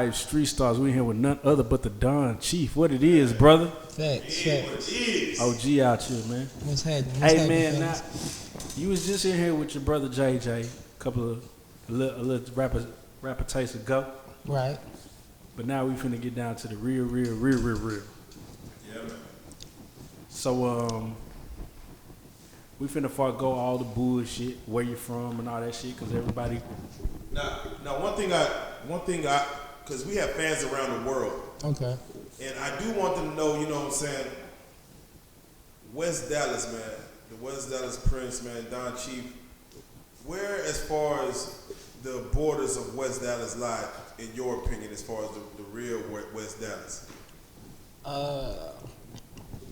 Reallyfe Street Stars. We in here with none other but the Don Chief. What it is, brother? Facts. OG out here, man. What's happening? Hey, man, now, you was just in here with your brother JJ a couple of a little rapper taste ago. Right. But now we finna get down to the real. Yeah, man. So, we finna forego all the bullshit, where you from and all that shit, cause everybody. Now, one thing, cause we have fans around the world. Okay. And I do want them to know, you know what I'm saying, West Dallas, man, the West Dallas Prince, man, Don Chief, where as far as the borders of West Dallas lie, in your opinion, as far as the real West Dallas?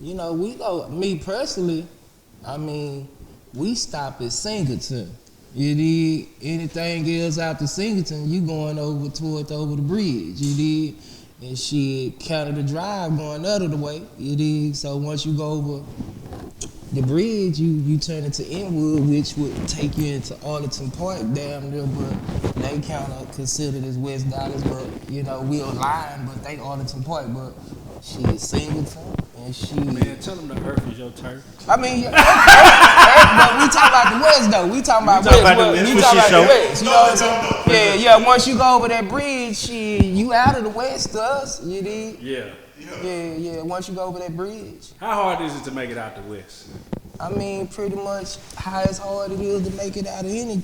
You know, we go, me personally, I mean, we stop at Singleton. You dig? Anything else after Singleton, you going over the bridge. You dig? And shit, Canada Drive going the other way. You dig? So once you go over the bridge, you turn into Inwood, which would take you into Arlington Park down there, but they kind of considered as West Dallas, but you know, we aligned, but they Arlington Park, but shit, Singleton. Man, tell them the earth is your turf. I mean, but we talking about the West though. We talking about West. We talking about the West. You know what I'm saying? Yeah. Once you go over that bridge, shit, you out of the West to us. You dig? Yeah. Once you go over that bridge. How hard is it to make it out the West? I mean, pretty much how as hard it is to make it out of any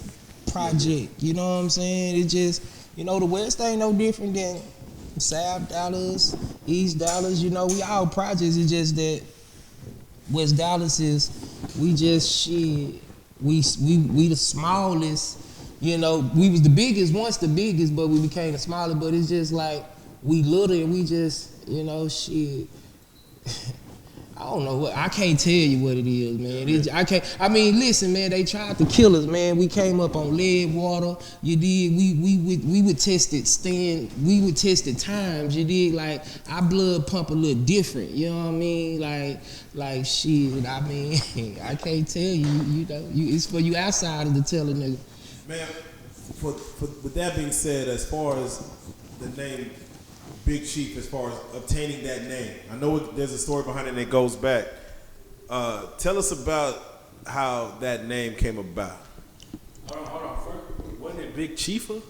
project. You know what I'm saying? It just, you know, the West ain't no different than South Dallas, East Dallas, you know, we all projects. It's just that West Dallas is, we just shit. We the smallest, you know. We was the biggest, once the biggest, but we became the smallest. But it's just like we little and we just, you know, shit. I don't know what, I can't tell you what it is, man. I can't. I mean, listen, man. They tried to kill us, man. We came up on lead, water. You did. We would test it. We would test it times. You did. Like our blood pump a little different. You know what I mean? Like shit. I mean, I can't tell you. You know, it's for you outsiders to tell a nigga. Man, with that being said, as far as the name Big Chief, as far as obtaining that name, I know there's a story behind it that goes back. Tell us about how that name came about. Hold on. First, wasn't it Big Chiefer?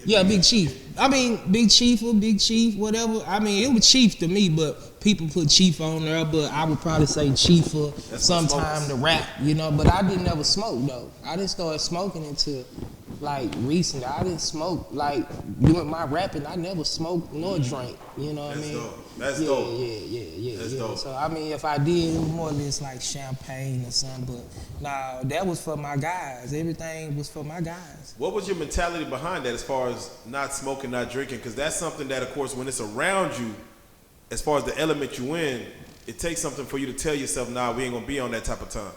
Yeah, Big Chief. I mean, Big Chiefer, Big Chief, whatever. I mean, it was Chief to me, but people put Chief on there, but I would probably say Chiefer sometime to rap, you know, but I didn't ever smoke, though. I didn't start smoking until, like, recently. I didn't smoke, like, doing my rapping, I never smoked nor drank, you know what I mean? That's dope. Yeah. That's dope. So, I mean, if I did, it was more or less like champagne or something, but nah, that was for my guys. Everything was for my guys. What was your mentality behind that as far as not smoking, not drinking? Because that's something that, of course, when it's around you, as far as the element you in, it takes something for you to tell yourself, nah, we ain't gonna be on that type of time.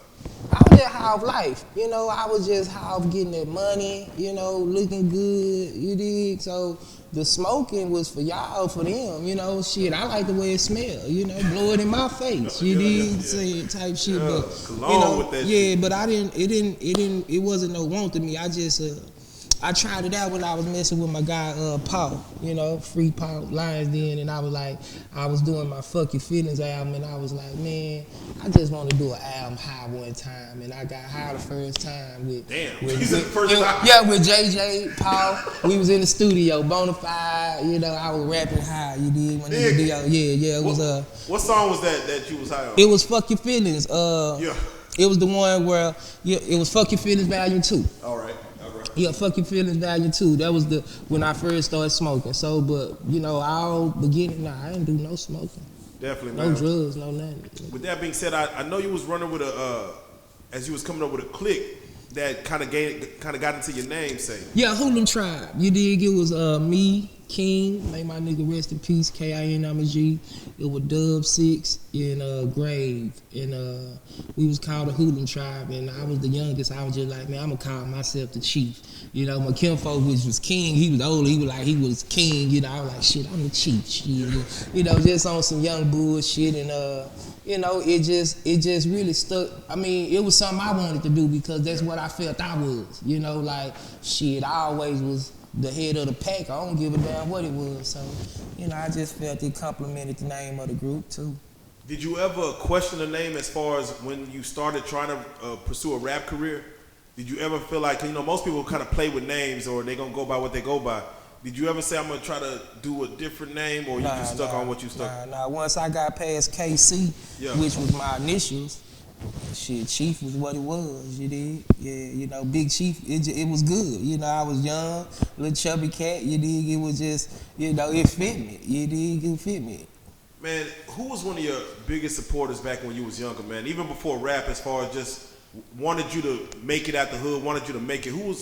I was just half life, you know. I was just half getting that money, you know, looking good, you dig? So the smoking was for y'all, for them, you know. Shit, I like the way it smell, you know, blow it in my face, you dig? Say type shit, but cologne, you know, with that shit. But it wasn't no want to me. I just I tried it out when I was messing with my guy Paul, you know, Free Paul Lions Den, and I was doing my Fuck Your Feelings album, and I was like, man, I just want to do an album high one time, and I got high the first time with JJ Paul. We was in the studio, Bonafide, you know, I was rapping high. You did when the video, yeah. It was What song was that you was high on? It was Fuck Your Feelings. It was the one where it was Fuck Your Feelings Volume 2. All right. Yeah, Fuck Your Feelings Volume 2. That was when I first started smoking. So, but you know, all beginning, I didn't do no smoking. Definitely, man. No drugs, no nothing. With that being said, I know you was running with as you was coming up with a clique that kind of got into your name, say. Yeah, Hoolin Tribe. You dig? It was me, King, may my nigga rest in peace, K-I-N-I'm-A-G. It was Dub 6 and Grave. And we was called the Hoolin Tribe, and I was the youngest. I was just like, man, I'm gonna call myself the chief. You know, my kinfolk was king, he was older, he was king, you know. I was like, shit, I'm the chief, shit. You know, just on some young bullshit, and you know, it just really stuck. I mean, it was something I wanted to do because that's what I felt I was. You know, like shit, I always was the head of the pack. I don't give a damn what it was. So, you know, I just felt it complimented the name of the group too. Did you ever question the name as far as when you started trying to pursue a rap career? Did you ever feel like, you know, most people kind of play with names or they gonna go by what they go by. Did you ever say, I'm gonna try to do a different name, or you just stuck on what you stuck? Nah. Once I got past KC, which was my initials, shit, Chief was what it was, you dig? Yeah, you know, Big Chief, it was good. You know, I was young, little chubby cat, you dig? It was just, you know, it fit me, you dig? It fit me. Man, who was one of your biggest supporters back when you was younger, man? Even before rap, as far as just wanted you to make it out the hood, wanted you to make it. Who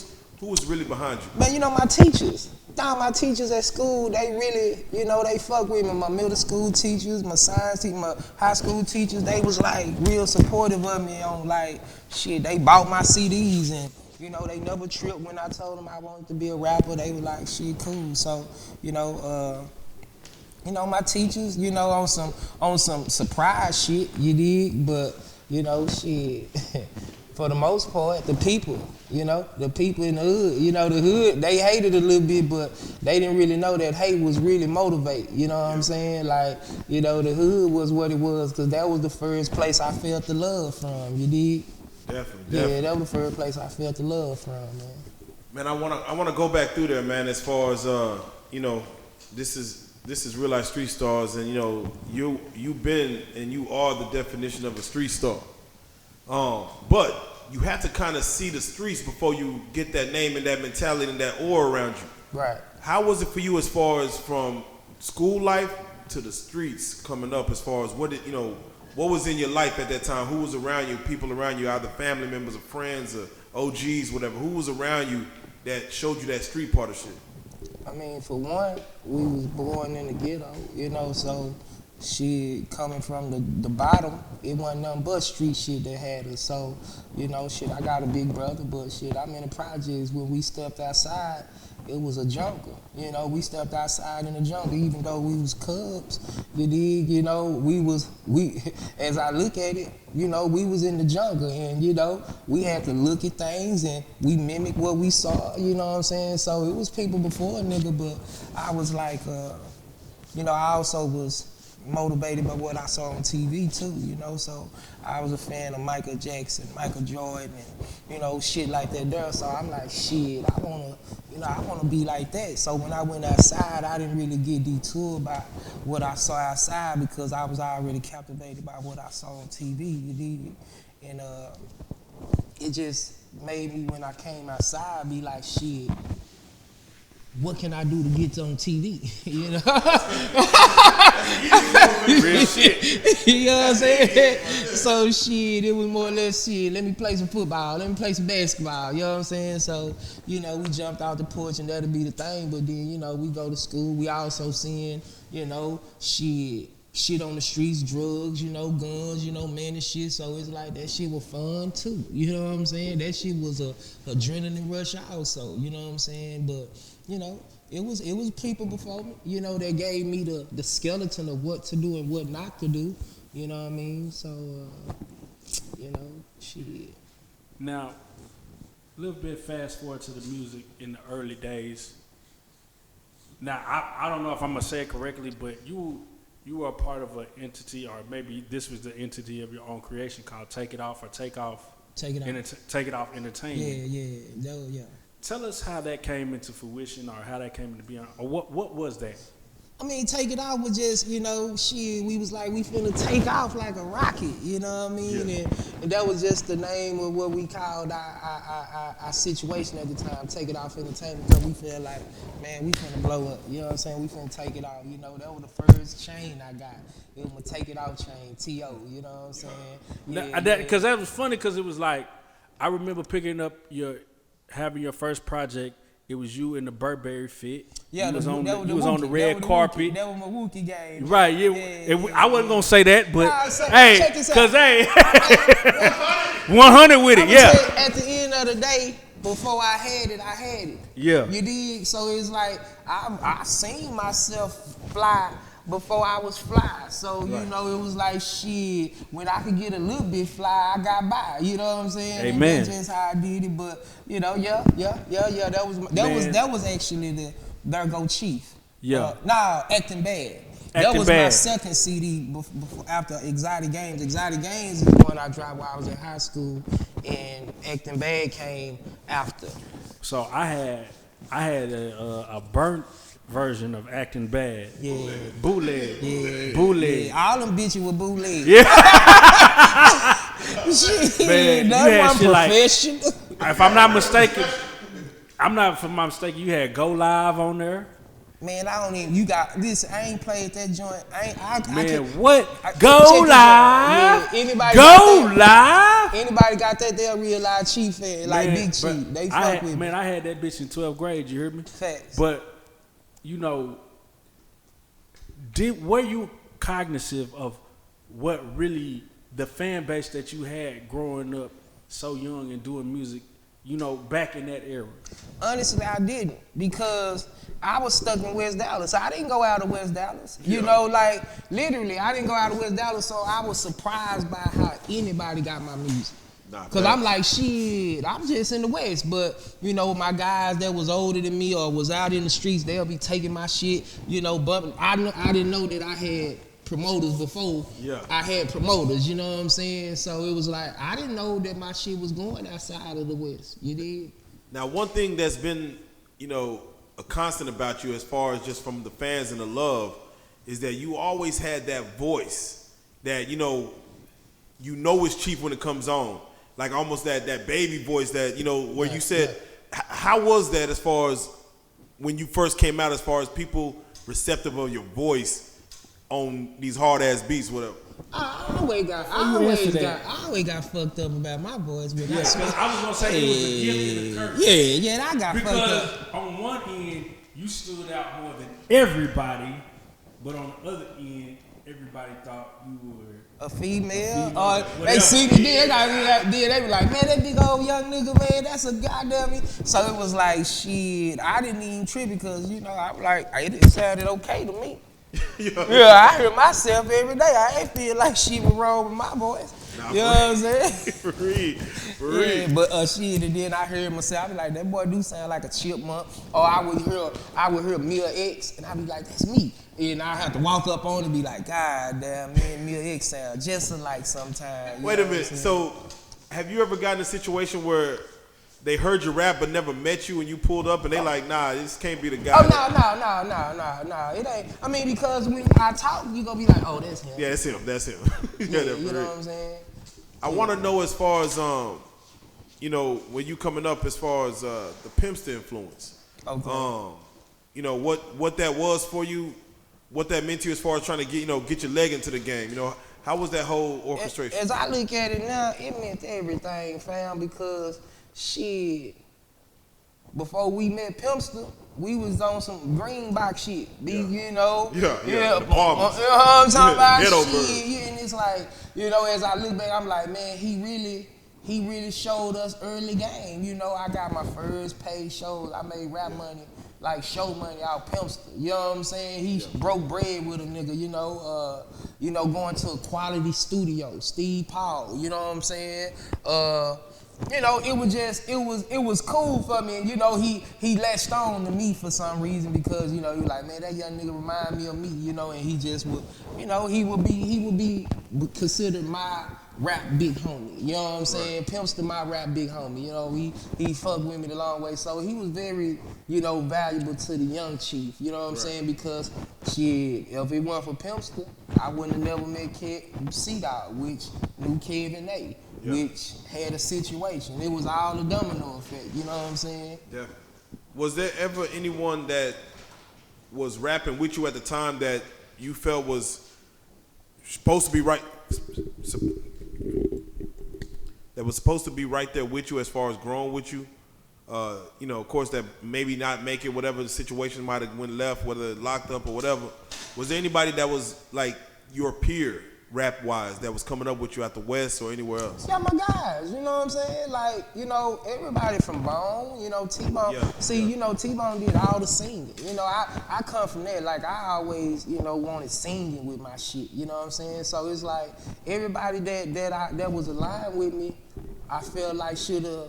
was really behind you? Man, you know, my teachers. My teachers at school, they really, you know, they fuck with me. My middle school teachers, my science teachers, my high school teachers, they was like real supportive of me on like, shit, they bought my CDs and, you know, they never tripped when I told them I wanted to be a rapper. They were like, shit, cool. So, you know, my teachers, you know, on some surprise shit, you dig? But, you know, shit, for the most part, the people, you know, the people in the hood, you know, the hood, they hated a little bit, but they didn't really know that hate was really motivate, you know what I'm saying? Like, you know, the hood was what it was, because that was the first place I felt the love from, you dig? Definitely. Yeah, that was the first place I felt the love from, man. Man, I wanna go back through there, man, as far as, you know, this is Real Life Street Stars, and you know, you've been and you are the definition of a street star. But you have to kind of see the streets before you get that name and that mentality and that aura around you. Right. How was it for you as far as from school life to the streets coming up, as far as what was in your life at that time? Who was around you, people around you, either family members or friends or OGs, whatever? Who was around you that showed you that street part of shit? I mean, for one, we was born in the ghetto, you know, so shit, coming from the bottom, it wasn't nothing but street shit that had us. So, you know, shit, I got a big brother, but shit, I'm in the projects. When we stepped outside, it was a jungle. You know, we stepped outside in the jungle, even though we was cubs. You dig? You know, we as I look at it, you know, we was in the jungle, and you know, we had to look at things and we mimic what we saw. You know what I'm saying? So it was people before a nigga, but I was like, you know, I also was motivated by what I saw on TV too, you know, so I was a fan of Michael Jackson, Michael Jordan, and, you know, shit like that there, so I'm like, shit, I wanna be like that. So when I went outside, I didn't really get detoured by what I saw outside because I was already captivated by what I saw on TV, you dig? And it just made me, when I came outside, be like, shit, what can I do to get on TV? You know? Real shit. You know what I'm saying? So shit, it was more or less shit, let me play some football, let me play some basketball, you know what I'm saying? So, you know, we jumped out the porch and that'll be the thing, but then, you know, we go to school, we also seeing, you know, shit on the streets, drugs, you know, guns, you know, men and shit. So it's like that shit was fun too. You know what I'm saying? That shit was a adrenaline rush also, you know what I'm saying? But, you know, it was people before me, you know, that gave me the skeleton of what to do and what not to do. You know what I mean? So, you know, shit. Now, a little bit fast forward to the music in the early days. Now, I don't know if I'm gonna say it correctly, but you were a part of an entity, or maybe this was the entity of your own creation called Take It Off or Take Off. Take It Off. Take It Off Entertainment. Yeah. Tell us how that came into fruition, or how that came into being, or what was that? I mean, Take It Off was just, you know, shit, we was like, we finna take off like a rocket, you know what I mean? Yeah. And that was just the name of what we called our situation at the time, Take It Off Entertainment, because we feel like, man, we finna blow up, you know what I'm saying? We finna take it off, you know, that was the first chain I got. It was my Take It Off chain, T.O., you know what I'm saying? Yeah, Because that was funny, because it was like, I remember picking up having your first project. It was you in the Burberry fit. Yeah, you was on the Wookie. red carpet. That was my Wookie game. Right, I wasn't gonna say that, but hey, check this out. cause hey, 100 with it, yeah. At the end of the day, before I had it. Yeah. You dig? So it's like I seen myself fly before I was fly. So, you Right. know, it was like shit. When I could get a little bit fly, I got by. You know what I'm saying? Amen. And that's just how I did it. But, you know, yeah. That was actually the There Go Chief. Yeah. Acting Bad. That Acting was my Bad. second CD before, after Exotic Games. Exotic Games is the one I dropped while I was in high school, and Acting Bad came after. So I had a burnt version of Acting Bad. Yeah. Bootleg. Yeah. Bootleg. Yeah, all them bitches with bootleg. Yeah. Shit, Man, you that had one shit like- professional. If I'm not mistaken, you had Go Live on there. Man, I don't even. You got this. I ain't played that joint. I Man, can, what? check Go this out. Live. Yeah, anybody Go got Live. Anybody got that? They'll realize Chief fan, like Man, Big Chief. but They I fuck had, with me. man, I had that bitch in 12th grade. You hear me? Facts. But you know, were you cognizant of what really the fan base that you had growing up so young and doing music? You know, back in that era. Honestly, I didn't, because I was stuck in West Dallas. I didn't go out of West Dallas. You know, like literally, I didn't go out of West Dallas, so I was surprised by how anybody got my music. Cause I'm like, shit, I'm just in the West, but you know, my guys that was older than me or was out in the streets, they'll be taking my shit, you know, bumping. I didn't know that I had promoters before I had promoters, you know what I'm saying? So it was like, I didn't know that my shit was going outside of the West, you did? Now, one thing that's been, you know, a constant about you as far as just from the fans and the love is that you always had that voice that, you know it's Chief when it comes on. Like almost that baby voice that, you know, where you said, how was that as far as when you first came out, as far as people receptive of your voice on these hard ass beats, whatever? I always got fucked up about my voice. But Yeah, because I was gonna say it was a gift and a curse. Yeah, I got fucked up. Because on one end, you stood out more than everybody, but on the other end, everybody thought you were A female, female, or they see me then, they be like, man, that big old young nigga, man, that's a goddamn. So it was like, shit, I didn't even trip because, you know, I'm like, it sounded okay to me. Yeah, I hear myself every day. I ain't feel like she was wrong with my voice. You know what I'm saying? For real. Yeah, but shit, and then I heard myself, I be like, that boy do sound like a chipmunk. Or I would hear Mia X, and I be like, that's me. And I have to walk up on it and be like, God damn, man, Mia X sound just alike sometimes. Wait a minute. So, have you ever gotten a situation where they heard you rap but never met you and you pulled up and they like, nah, this can't be the guy? Oh, no. It ain't. I mean, because when I talk, you gonna be like, oh, that's him. Yeah, that's him. Yeah, you know what I'm saying? I want to know as far as, you know, when you coming up as far as the Pimpsta influence. Okay. You know, what that was for you, what that meant to you as far as trying to get your leg into the game. You know, how was that whole orchestration? As I look at it now, it meant everything, fam, because shit, before we met Pimpsta, we was on some green box shit. You know? Yeah. The palms. You know what I'm talking about? Ghetto Shit. bird. Yeah, and it's like, you know, as I look back, I'm like, man, he really showed us early game. You know, I got my first paid shows. I made rap money, like show money out Pimpsta. You know what I'm saying? He broke bread with a nigga, you know, going to a quality studio, Steve Paul, you know what I'm saying? You know, it was cool for me, and you know, he latched on to me for some reason because, you know, he was like, man, that young nigga remind me of me, you know, and he just would, you know, he would be considered my rap big homie, you know what I'm saying? Right. Pimpsta my rap big homie, you know, he fucked with me the long way, so he was very, you know, valuable to the young Chief, you know what I'm saying? Because shit, if it weren't for Pimpsta, I wouldn't have never met C-Dog, which knew Kevin A. Which had a situation. It was all the domino effect, you know what I'm saying? Yeah. Was there ever anyone that was rapping with you at the time that you felt was supposed to be right, that was supposed to be right there with you as far as growing with you? You know, of course, that maybe not make it, whatever the situation might have went left, whether locked up or whatever. Was there anybody that was like your peer rap wise that was coming up with you at the West or anywhere else? Yeah, my guys, you know what I'm saying? Like, you know, everybody from Bone, you know, T-Bone. You know, T-Bone did all the singing. You know, I come from there. Like, I always, you know, wanted singing with my shit. You know what I'm saying? So it's like everybody that was aligned with me, I feel like should have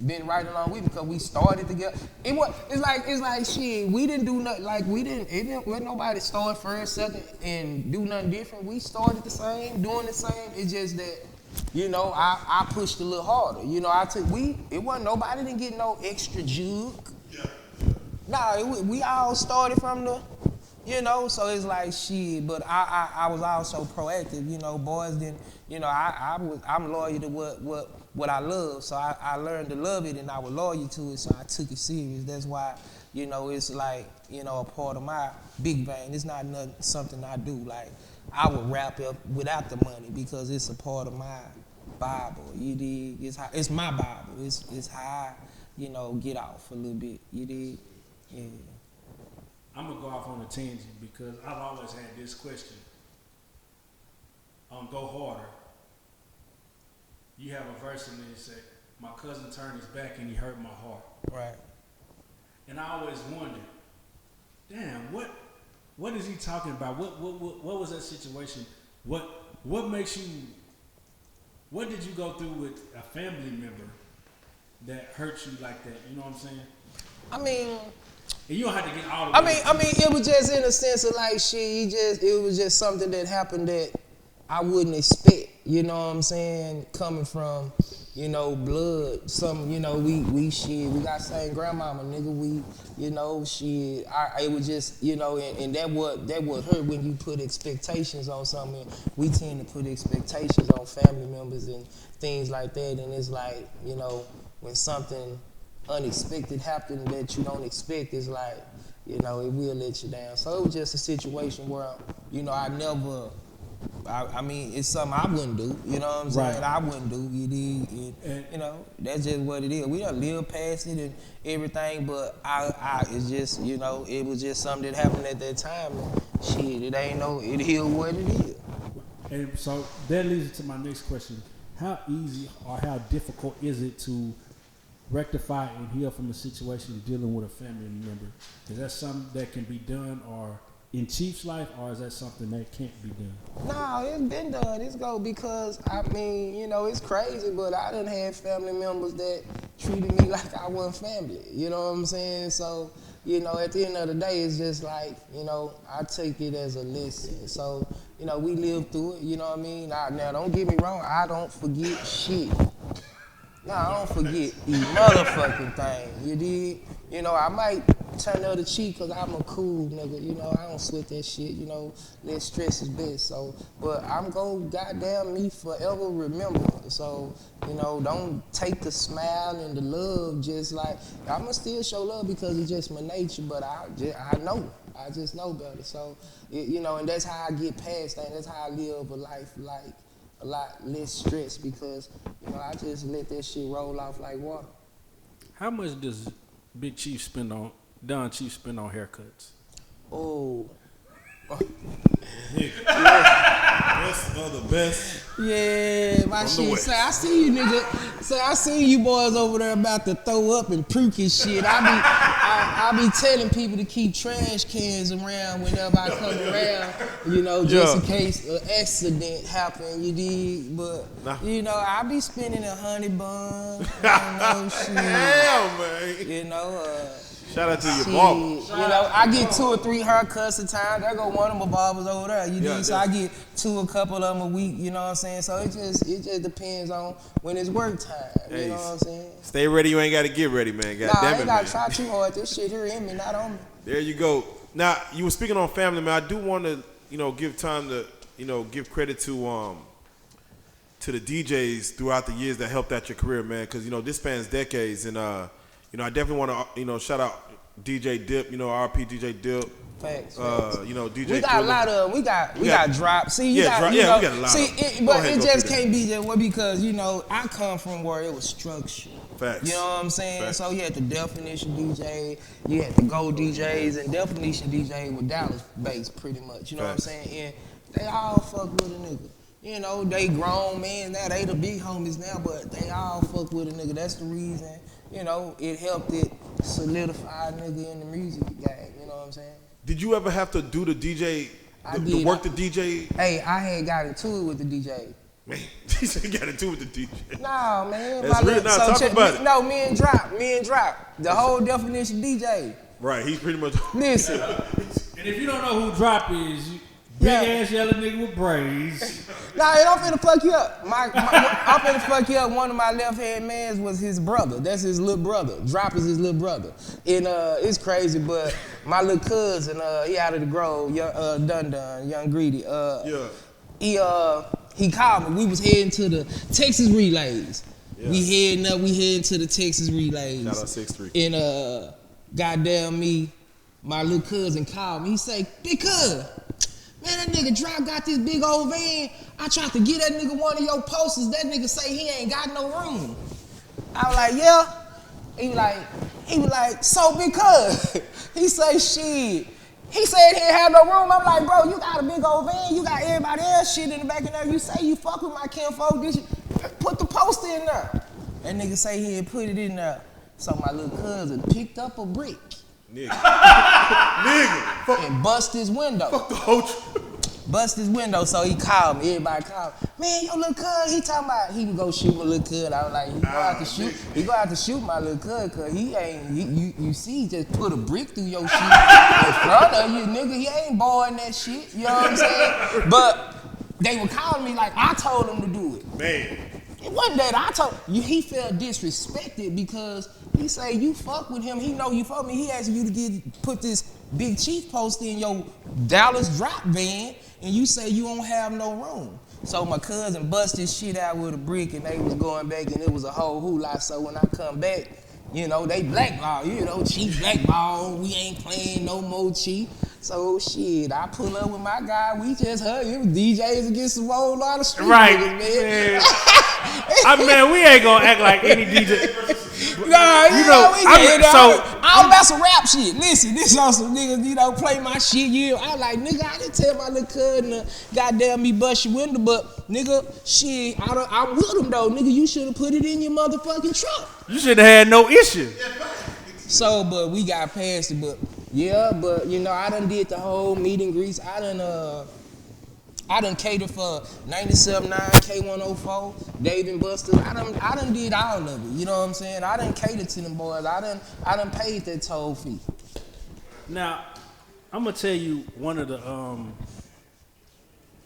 been right along with me because we started together. It's like shit. We didn't do nothing. Like it didn't let nobody start first, second, and do nothing different. We started the same, doing the same. It's just that, you know, I pushed a little harder. You know, it wasn't nobody didn't get no extra juke. Yeah. Nah, we all started from the, you know. So it's like shit. But I was also proactive. You know, boys didn't. You know, I'm loyal to what I love, so I learned to love it and I was loyal to it, so I took it serious. That's why, you know, it's like, you know, a part of my big vein. It's not something I do. Like, I would rap up without the money because it's a part of my Bible. You dig? It's my Bible. It's how I, you know, get off a little bit. You dig? Yeah. I'm gonna go off on a tangent because I've always had this question. Go harder. You have a verse in there that say, "My cousin turned his back and he hurt my heart." Right. And I always wondered, damn, what is he talking about? What was that situation? What makes you? What did you go through with a family member that hurt you like that? You know what I'm saying? I mean. And you don't have to get all the way. I mean, it was just in a sense of like shit. It was just something that happened that I wouldn't expect, you know what I'm saying, coming from, you know, blood. Some, you know, we got same grandmama, nigga. We, you know, shit. It was just, you know, and that what hurt when you put expectations on something. We tend to put expectations on family members and things like that, and it's like, you know, when something unexpected happened that you don't expect, it's like, you know, it will let you down. So it was just a situation where, you know, I mean, it's something I wouldn't do, you know what I'm saying? Right. I wouldn't do, you know, that's just what it is. We done lived past it and everything, but it's just, you know, it was just something that happened at that time. And shit, it is what it is. And so that leads to my next question. How easy or how difficult is it to rectify and heal from a situation dealing with a family member? Is that something that can be done or in Chief's life, or is that something that can't be done? No, it's been done. It's go because, I mean, you know, it's crazy, but I done had family members that treated me like I wasn't family. You know what I'm saying? So, you know, at the end of the day, it's just like, you know, I take it as a lesson. So, you know, we lived through it, you know what I mean? Now, don't get me wrong, I don't forget shit. No, I don't forget the motherfucking thing, you dig? You know, I might turn the other cheek because I'm a cool nigga, you know, I don't sweat that shit, you know, less stress is best, so, but I'm gonna goddamn me forever remember, so, you know, don't take the smile and the love just like, I'ma still show love because it's just my nature, but I just know better, so, you know, and that's how I get past that, that's how I live a life like a lot less stress because, you know, I just let that shit roll off like water. How much does Don Chief spend on haircuts? Oh. Best of the best. Yeah, my shit. Say, I see you, nigga. Say, I see you boys over there about to throw up and puke and shit. I be telling people to keep trash cans around whenever I come around, you know, just in case an accident happen, you dig? But, you know, I be spending a honey bun, you know, shit. Damn, man. You know, shout out to your barber. You know, I get 2 or 3 haircuts a time. There go one of my barbers over there. You know, so I get a couple of them a week. You know what I'm saying? So it just depends on when it's work time. You know what I'm saying? Stay ready. You ain't got to get ready, man. God damn it, I ain't got to try too hard. This shit here in me, not on me. There you go. Now you were speaking on family, man. I do want to, you know, give time to, you know, give credit to the DJs throughout the years that helped out your career, man. Because you know this spans decades, and you know, I definitely want to, you know, shout out DJ Dip, you know, RP DJ Dip. Facts. You know, DJ. We got a lot of them. We got drop. See, you got, you know, we got a lot. See, but it just can't be that way because, you know, I come from where it was structured. Facts. You know what I'm saying? Facts. So you had the Definition DJ, you had the Go DJs, and Definition DJ with Dallas based pretty much. You know what I'm saying? And They all fuck with a nigga. You know, they grown men now, they the big homies now, but they all fuck with a nigga. That's the reason, you know, it helped it solidify a nigga in the music game, you know what I'm saying? Did you ever have to do the DJ, the work the DJ? Hey, I had got into it with the DJ. Man, you got into it with the DJ. Nah, man. That's real. Now talk about it. No, me and Drop. The whole definition DJ. Right, he's pretty much. Listen. And if you don't know who Drop is, big ass yellow nigga with braids. Nah, it don't finna fuck you up. I'm finna fuck you up. One of my left hand mans was his brother. That's his little brother. Drop is his little brother. And it's crazy, but my little cousin, he out of the Grove, Young Greedy. He called me. We was heading to the Texas Relays. Yeah. We heading to the Texas Relays. Shout out 6'3". And goddamn me, my little cousin called me. He say, "Big cuz, man, that nigga Drop got this big old van. I tried to get that nigga one of your posters. That nigga say he ain't got no room." I was like, "Yeah." He was like, "So big cuz." He say, "Shit." He said he didn't have no room. I'm like, "Bro, you got a big old van. You got everybody else shit in the back of there. You say you fuck with my kinfolk. Did you put the poster in there?" That nigga say he had put it in there. So my little cousin picked up a brick. Nigga. And bust his window. Fuck the whole trip. Bust his window, so he called me. Everybody called me. "Man, your little cuz," he talking about he can go shoot my little cuz. I was like, he go out to shoot my little cuz, cause he ain't, you see, he just put a brick through your shit in front of you, nigga. He ain't boring that shit, you know what I'm saying? But they were calling me like I told him to do it. Man. It wasn't that I told you. He felt disrespected because he say you fuck with him. He know you fuck me. He asked you to put this Big Chief poster in your Dallas Drop van, and you say you don't have no room. So my cousin bust his shit out with a brick, and they was going back, and it was a whole hula. So when I come back, you know, they blackball. You know, Chief blackball. We ain't playing no more Chief. So shit, I pull up with my guy. We just heard it was DJs against the whole lot of street niggas, man. Man, we ain't gonna act like any DJ. Nah, you know, I don't mess with rap shit. Listen, this on some niggas, you know, play my shit. I like, nigga, I didn't tell my little cousin to goddamn me bust your window, but nigga, shit, I'm with him though. Nigga, you should have put it in your motherfucking truck. You should have had no issue. So, but we got past it, but yeah, but you know, I done did the whole meet and greets. I done catered for 97.9, K104, Dave and Buster. I done did all of it. You know what I'm saying? I done catered to them boys. I done paid that toll fee. Now, I'm gonna tell you one of the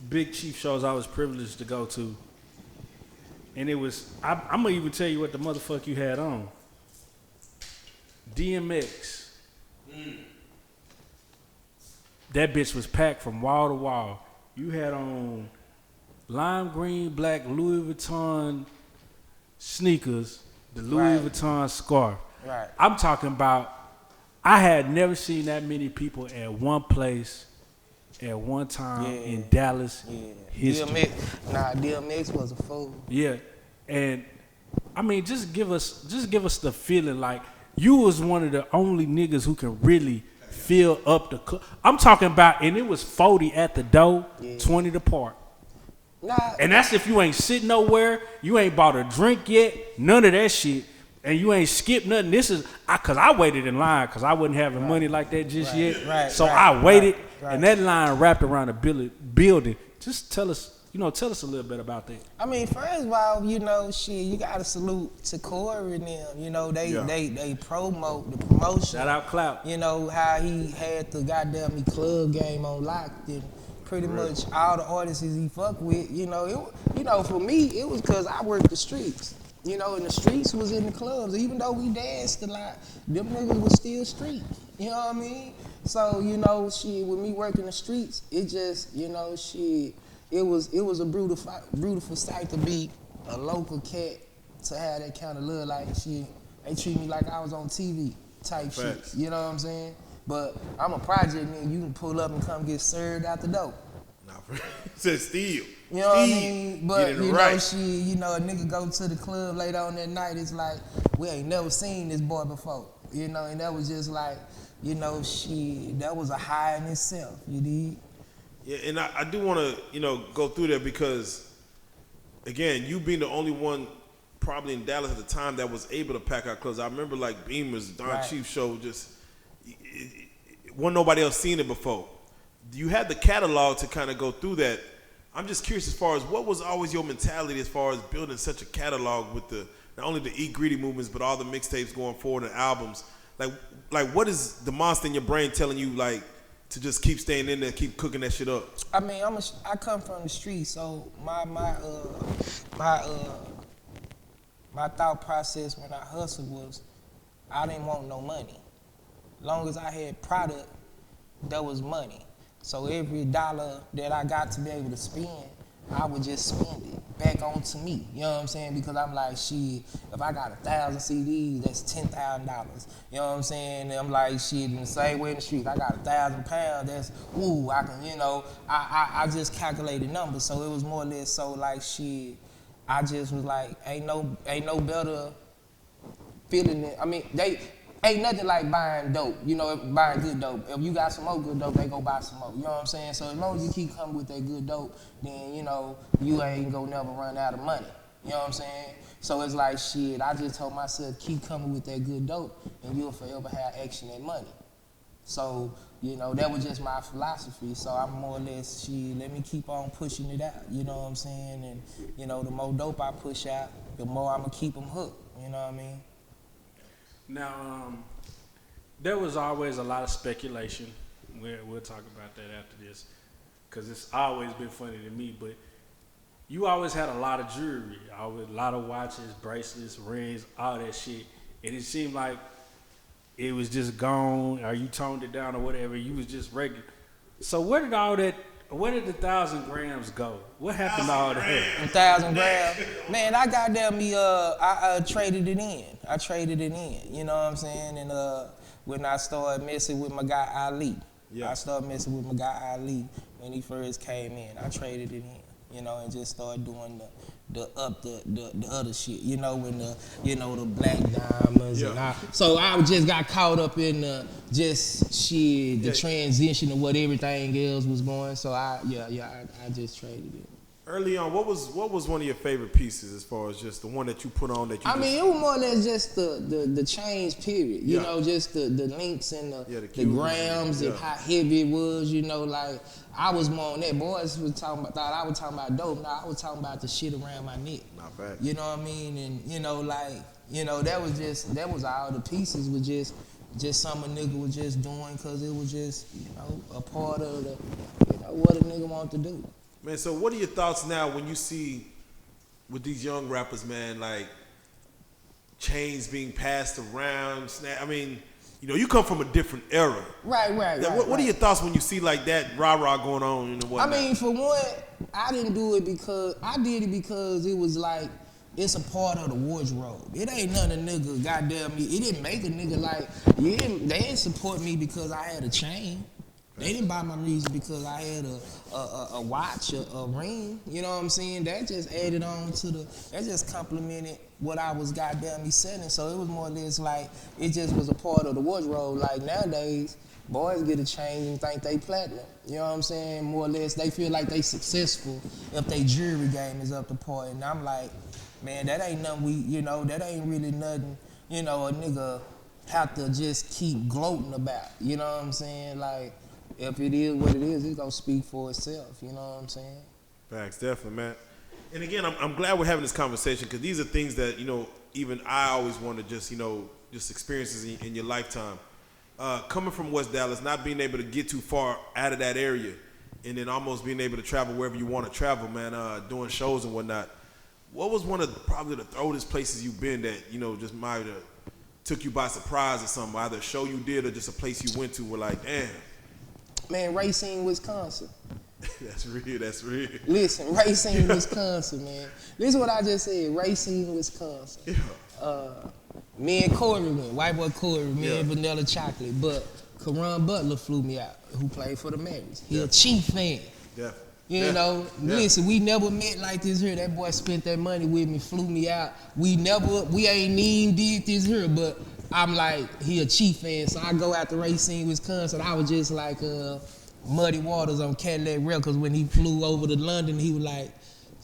Big Chief shows I was privileged to go to, and it was. I'm gonna even tell you what the motherfucker you had on. DMX. That bitch was packed from wall to wall. You had on lime green, black Louis Vuitton sneakers, the Louis Vuitton scarf. Right. I'm talking about, I had never seen that many people at one place at one time in Dallas history. DMX was a fool. Yeah, and I mean, just give us the feeling like you was one of the only niggas who can really fill up the club. I'm talking about, and it was 40 at the door, 20 to park. And that's if you ain't sitting nowhere, you ain't bought a drink yet, none of that shit, and you ain't skipped nothing. This is, cause I waited in line, cause I wasn't having money like that just yet. So I waited, and that line wrapped around the building. Just tell us a little bit about that. I mean, first of all, you know, shit, you gotta salute to Corey and them. You know, they promote the promotion. Shout out Clout. You know, how he had the goddamn club game on lock, and pretty much all the artists he fuck with, you know, for me, it was cause I worked the streets. You know, and the streets was in the clubs. Even though we danced a lot, them niggas was still street. You know what I mean? So, you know, shit, with me working the streets, it just, you know, shit, it was a beautiful sight to be a local cat, to have that kind of love. Like, shit, they treat me like I was on TV type shit. You know what I'm saying? But I'm a project nigga. You can pull up and come get served out the door. Nah, says steal. You know what I mean? But you know, shit, you know, a nigga go to the club later on that night, it's like, we ain't never seen this boy before. You know, and that was just like, you know, shit, that was a high in itself, you dig? Yeah, and I do want to, go through there because, again, you being the only one probably in Dallas at the time that was able to pack out clubs. I remember like Beamer's Don Chief show wasn't nobody else seen it before. You had the catalog to kind of go through that. I'm just curious as far as what was always your mentality as far as building such a catalog with not only the Eat Greedy movements but all the mixtapes going forward and albums. Like what is the monster in your brain telling you like to just keep staying in there, keep cooking that shit up? I mean, I come from the street, so my thought process when I hustled was I didn't want no money. Long as I had product, that was money. So every dollar that I got to be able to spend, I would just spend it back onto me. You know what I'm saying? Because I'm like, shit, if I got 1,000 CDs, that's $10,000. You know what I'm saying? And I'm like, shit, in the same way in the street, I got 1,000 pounds, that's, I can, I just calculated numbers. So it was more or less so like, shit, I just was like, ain't no better feeling it. I mean, ain't nothing like buying dope, buying good dope. If you got some more good dope, they go buy some more. You know what I'm saying? So as long as you keep coming with that good dope, then, you ain't gonna never run out of money. You know what I'm saying? So it's like, shit, I just told myself, keep coming with that good dope, and you'll forever have action and money. So, that was just my philosophy. So I'm more or less, let me keep on pushing it out. You know what I'm saying? And, the more dope I push out, the more I'm gonna keep them hooked. You know what I mean? Now, there was always a lot of speculation. We'll talk about that after this, because it's always been funny to me. But you always had a lot of jewelry, a lot of watches, bracelets, rings, all that shit. And it seemed like it was just gone, or you toned it down or whatever. You was just regular. So where did the 1,000 grams go? What happened to all that? 1,000 grams? Man, I got them, I traded it in. You know what I'm saying? And when I started messing with my guy Ali, when he first came in. I traded it in, and just started doing the other shit, when the black diamonds and so I just got caught up in the transition of what everything else was going. So I just traded it. Early on, what was one of your favorite pieces as far as just the one that you put on that you I mean, it was more or less just the change period, just the links and the grams and how heavy it was, like I was more on that. Boys was thought I was talking about dope. Now I was talking about the shit around my neck. Not bad. You know what I mean? And that was all the pieces was just something a nigga was just doing because it was just, a part of the, what a nigga want to do. Man, so what are your thoughts now when you see with these young rappers, man, like chains being passed around? I mean, you come from a different era. Right. What are your thoughts when you see like that rah-rah going on and whatnot? I mean, for one, I didn't do it because, I did it because it was like, it's a part of the wardrobe. It ain't nothing a nigga goddamn me. It didn't make a nigga like, they didn't support me because I had a chain. They didn't buy my music because I had a watch, a ring. You know what I'm saying? That just added on to that just complimented what I was goddamn me selling. So it was more or less like, it just was a part of the wardrobe. Like nowadays, boys get a chain and think they platinum. You know what I'm saying? More or less, they feel like they successful if they jewelry game is up to par. And I'm like, man, that ain't nothing that ain't really nothing, a nigga have to just keep gloating about. You know what I'm saying? Like, if it is what it is, it's gonna speak for itself. You know what I'm saying? Facts, definitely, man. And again, I'm glad we're having this conversation because these are things that even I always want to just experiences in your lifetime. Coming from West Dallas, not being able to get too far out of that area, and then almost being able to travel wherever you want to travel, man. Doing shows and whatnot. What was one of probably the oldest places you've been that just might have took you by surprise or something? Either a show you did or just a place you went to where like, damn. Man, Racine, Wisconsin. That's real. Listen, Racine, Wisconsin, man. This is what I just said, Racine, Wisconsin. Yeah. Me and Corey went, white boy Corey, me and Vanilla Chocolate, but Karan Butler flew me out, who played for the Mavericks. He a Chief fan. Definitely. Listen, we never met like this here. That boy spent that money with me, flew me out. We ain't even did this here, but I'm like, he a Chief fan, so I go out to Racine, Wisconsin. I was just like, Muddy Waters on Cadillac Records when he flew over to London. He was like,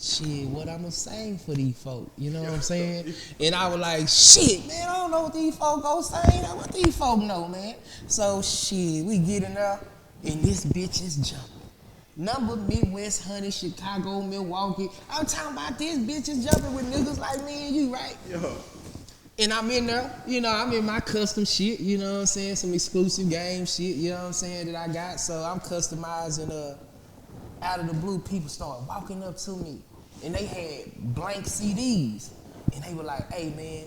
shit, what I'ma sing for these folk? You know what I'm saying? And I was like, shit, man, I don't know what these folk go sing. What these folk know, man? So shit, we get in there, and this bitch is jumping. Number Midwest, Honey, Chicago, Milwaukee. I'm talking about this bitch is jumping with niggas like me and you, right? Yeah. And I'm in there, you know, I'm in my custom shit, you know what I'm saying? Some exclusive game shit, you know what I'm saying, that I got. So I'm customizing, out of the blue, people started walking up to me. And they had blank CDs. And they were like, hey, man,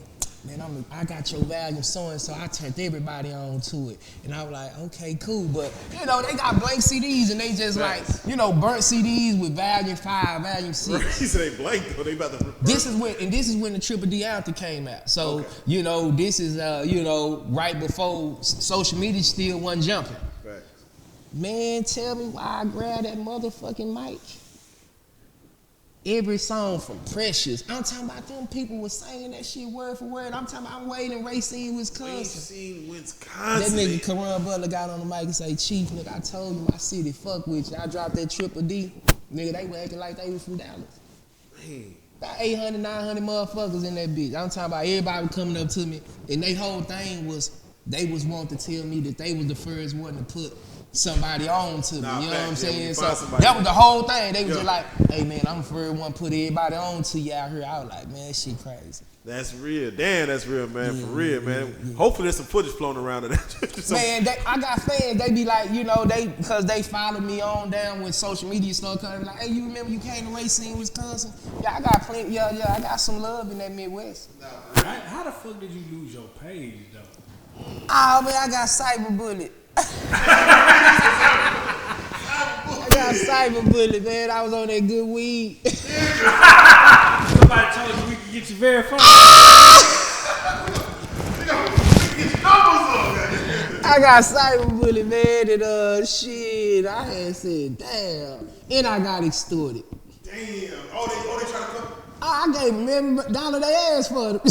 I got your volume so-and-so. I turned everybody on to it. And I was like, okay, cool. But, you know, they got blank CDs and they just like, you know, burnt CDs with volume 5, volume 6. He said they blank though. They about to. This is when the Triple D anthem came out. So, you know, this is, you know, right before social media still wasn't jumping. Right. Man, tell me why I grabbed that motherfucking mic. Every song from Precious. I'm talking about them people was saying that shit word for word. I'm talking about I'm waiting in Racine, Wisconsin. Racine, Wisconsin. That nigga Karan Butler got on the mic and say, Chief, nigga, I told you my city fuck with you. I dropped that Triple D. Nigga, they were acting like they was from Dallas. Man. About 800, 900 motherfuckers in that bitch. I'm talking about everybody coming up to me. And they whole thing was, they was wanting to tell me that they was the first one to put somebody on to me, you know what I'm saying? So that was the whole thing. They was just like, hey man, I'm the first one to put everybody on to you out here. I was like, man, that shit crazy. That's real. Damn, that's real, man. For real, man. Yeah. Hopefully there's some footage floating around of that. Man, I got fans, they be like, you know, because they follow me on down when social media started coming, like, hey, you remember you came to Racine, Wisconsin? Yeah, I got plenty, I got some love in that Midwest. How the fuck did you lose your page, though? Oh, man, I got cyberbullet. I got cyberbullet, man. I was on that good weed. Somebody told you we could get you verified. I got cyberbullet, man, and shit, I had said, damn. And I got extorted. Damn. Oh, they trying to come? I gave them $1 they asked for it.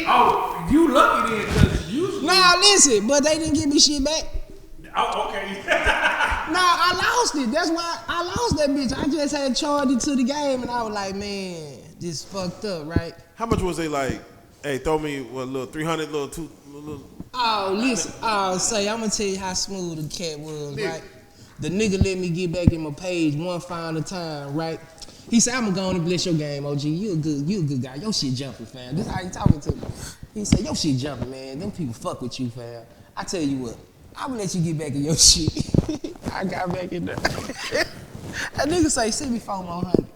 Oh, you lucky then, because usually... Nah, listen, but they didn't give me shit back. Oh, okay. Nah, I lost it. That's why I lost that bitch. I just had charged it to the game, and I was like, man, this fucked up, right? How much was they like, hey, throw me what, a little 300, little. Oh, listen. Oh, say, I'm going to tell you how smooth the cat was, right? The nigga let me get back in my page one final time, right? He said, I'm going to go on and bless your game, OG. You a good guy. Your shit jumping, fam. This is how he talking to me. He said, your shit jumping, man. Them people fuck with you, fam. I tell you what, I'm going to let you get back in your shit. I got back in there. That nigga say, send me 4 more hundred.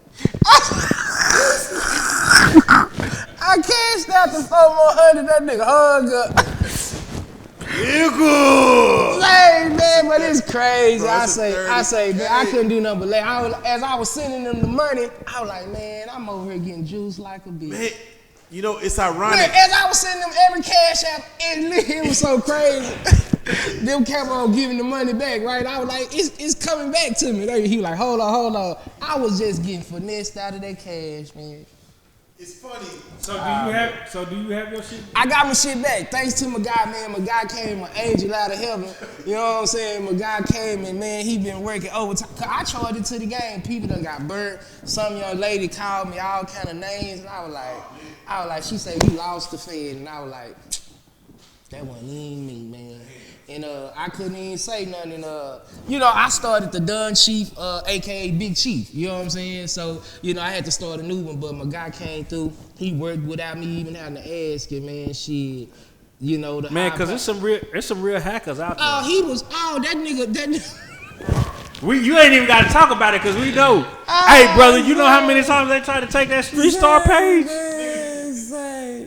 I cashed out the 4 more hundred. That nigga hung up. Hey man, but it's crazy. Bro, I say, man, I couldn't do nothing but laugh. As I was sending them the money, I was like, man, I'm over here getting juiced like a bitch. Man, you know, it's ironic. Man, as I was sending them every cash app, it was so crazy. Them kept on giving the money back, right? I was like, it's coming back to me. He was like, hold on. I was just getting finessed out of that cash, man. It's funny. So do you have your shit? I got my shit back. Thanks to my guy, man. My guy came, an angel out of heaven. You know what I'm saying? My guy came and man, he been working overtime. Cause I charged it to the game. People done got burnt. Some young lady called me all kind of names, and I was like, she said, you lost the Fed, and I was like, that wasn't even me, man. And I couldn't even say nothing. And you know, I started the Dunn Chief, aka Big Chief. You know what I'm saying? So, you know, I had to start a new one, but my guy came through. He worked without me even having to ask it, man. Shit. You know, the man, cause there's some real hackers out there. That nigga. You ain't even gotta talk about it cause we know. Hey brother, you know how many times they tried to take that Street Star page?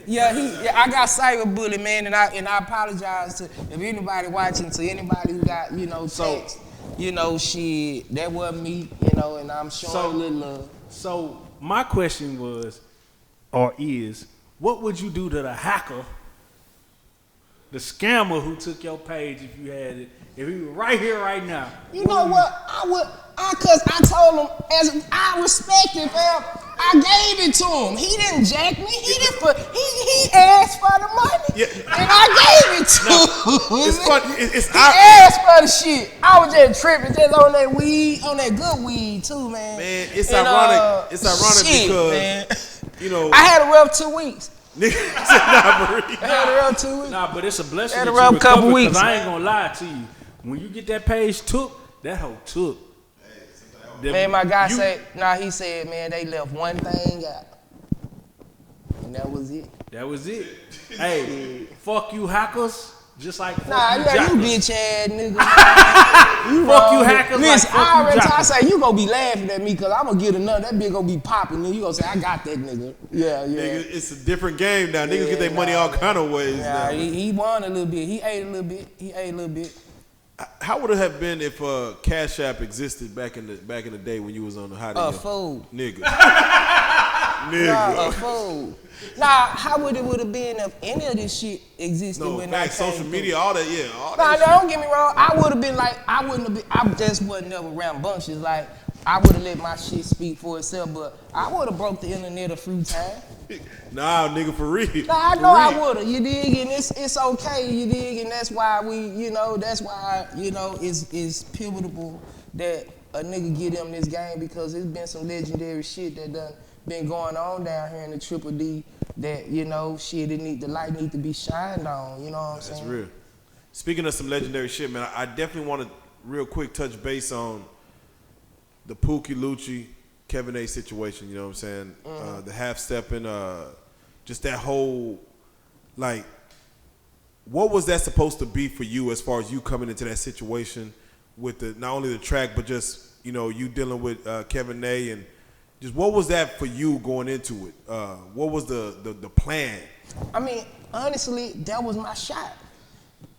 Yeah, I got cyberbullied, man, and I apologize to if anybody watching, to anybody who got, you know, text, you know, shit, that wasn't me, you know, and I'm showing a little love. So my question was, or is, what would you do to the hacker, the scammer who took your page if you had it, if he was right here right now? You know what? Cause I told him, as I respect it, fam. I I gave it to him. He didn't jack me. He asked for the money, and I gave it to him. It's funny. He asked for the shit. I was just tripping, just on that weed, on that good weed too, man. Man, it's ironic. It's ironic shit, because man. you know I had a rough 2 weeks. nigga said nah, for real. I had a rough 2 weeks. Nah, but it's a blessing Had a that rough you couple recovered, weeks, because I ain't gonna lie to you. When you get that page took, that hoe took. Man, my guy said, he said, man, they left one thing out. And that was it. That was it. Hey, fuck you hackers. Just like fuck Nah, you yeah, you jackers. bitch ass nigga. You Fuck you wrong. hackers. Listen, like fuck I already you I jackers. say you gonna be laughing at me because I'm gonna get another. That bitch gonna be popping, and you gonna say I got that nigga. Yeah. Nigga, it's a different game now. Niggas get their money all kind of ways Yeah, now. he won a little bit. He ate a little bit. How would it have been if Cash App existed back in the day when you was on the hot A fool. nigga? Nah, a fool. Nah, how would it have been if any of this shit existed No, when back I came social through? media, all that, yeah, all Nah, that. no, don't get me wrong. I would have been like, I wouldn't have been. I just wasn't never rambunctious. Like, I would have let my shit speak for itself, but I would have broke the internet a few times. Nah, nigga, for real. Nah, I know I would have. You dig? And it's okay. You dig? And that's why it's pivotal that a nigga get him this game because it's been some legendary shit that done been going on down here in the Triple D that, the light need to be shined on, you know what I'm saying? That's real. Speaking of some legendary shit, man, I definitely want to real quick touch base on the Pookie, Lucci, Kevin A situation, you know what I'm saying? The half-stepping, just that whole, like, what was that supposed to be for you as far as you coming into that situation with not only the track, but just, you dealing with Kevin A and just what was that for you going into it? What was the plan? I mean, honestly, that was my shot.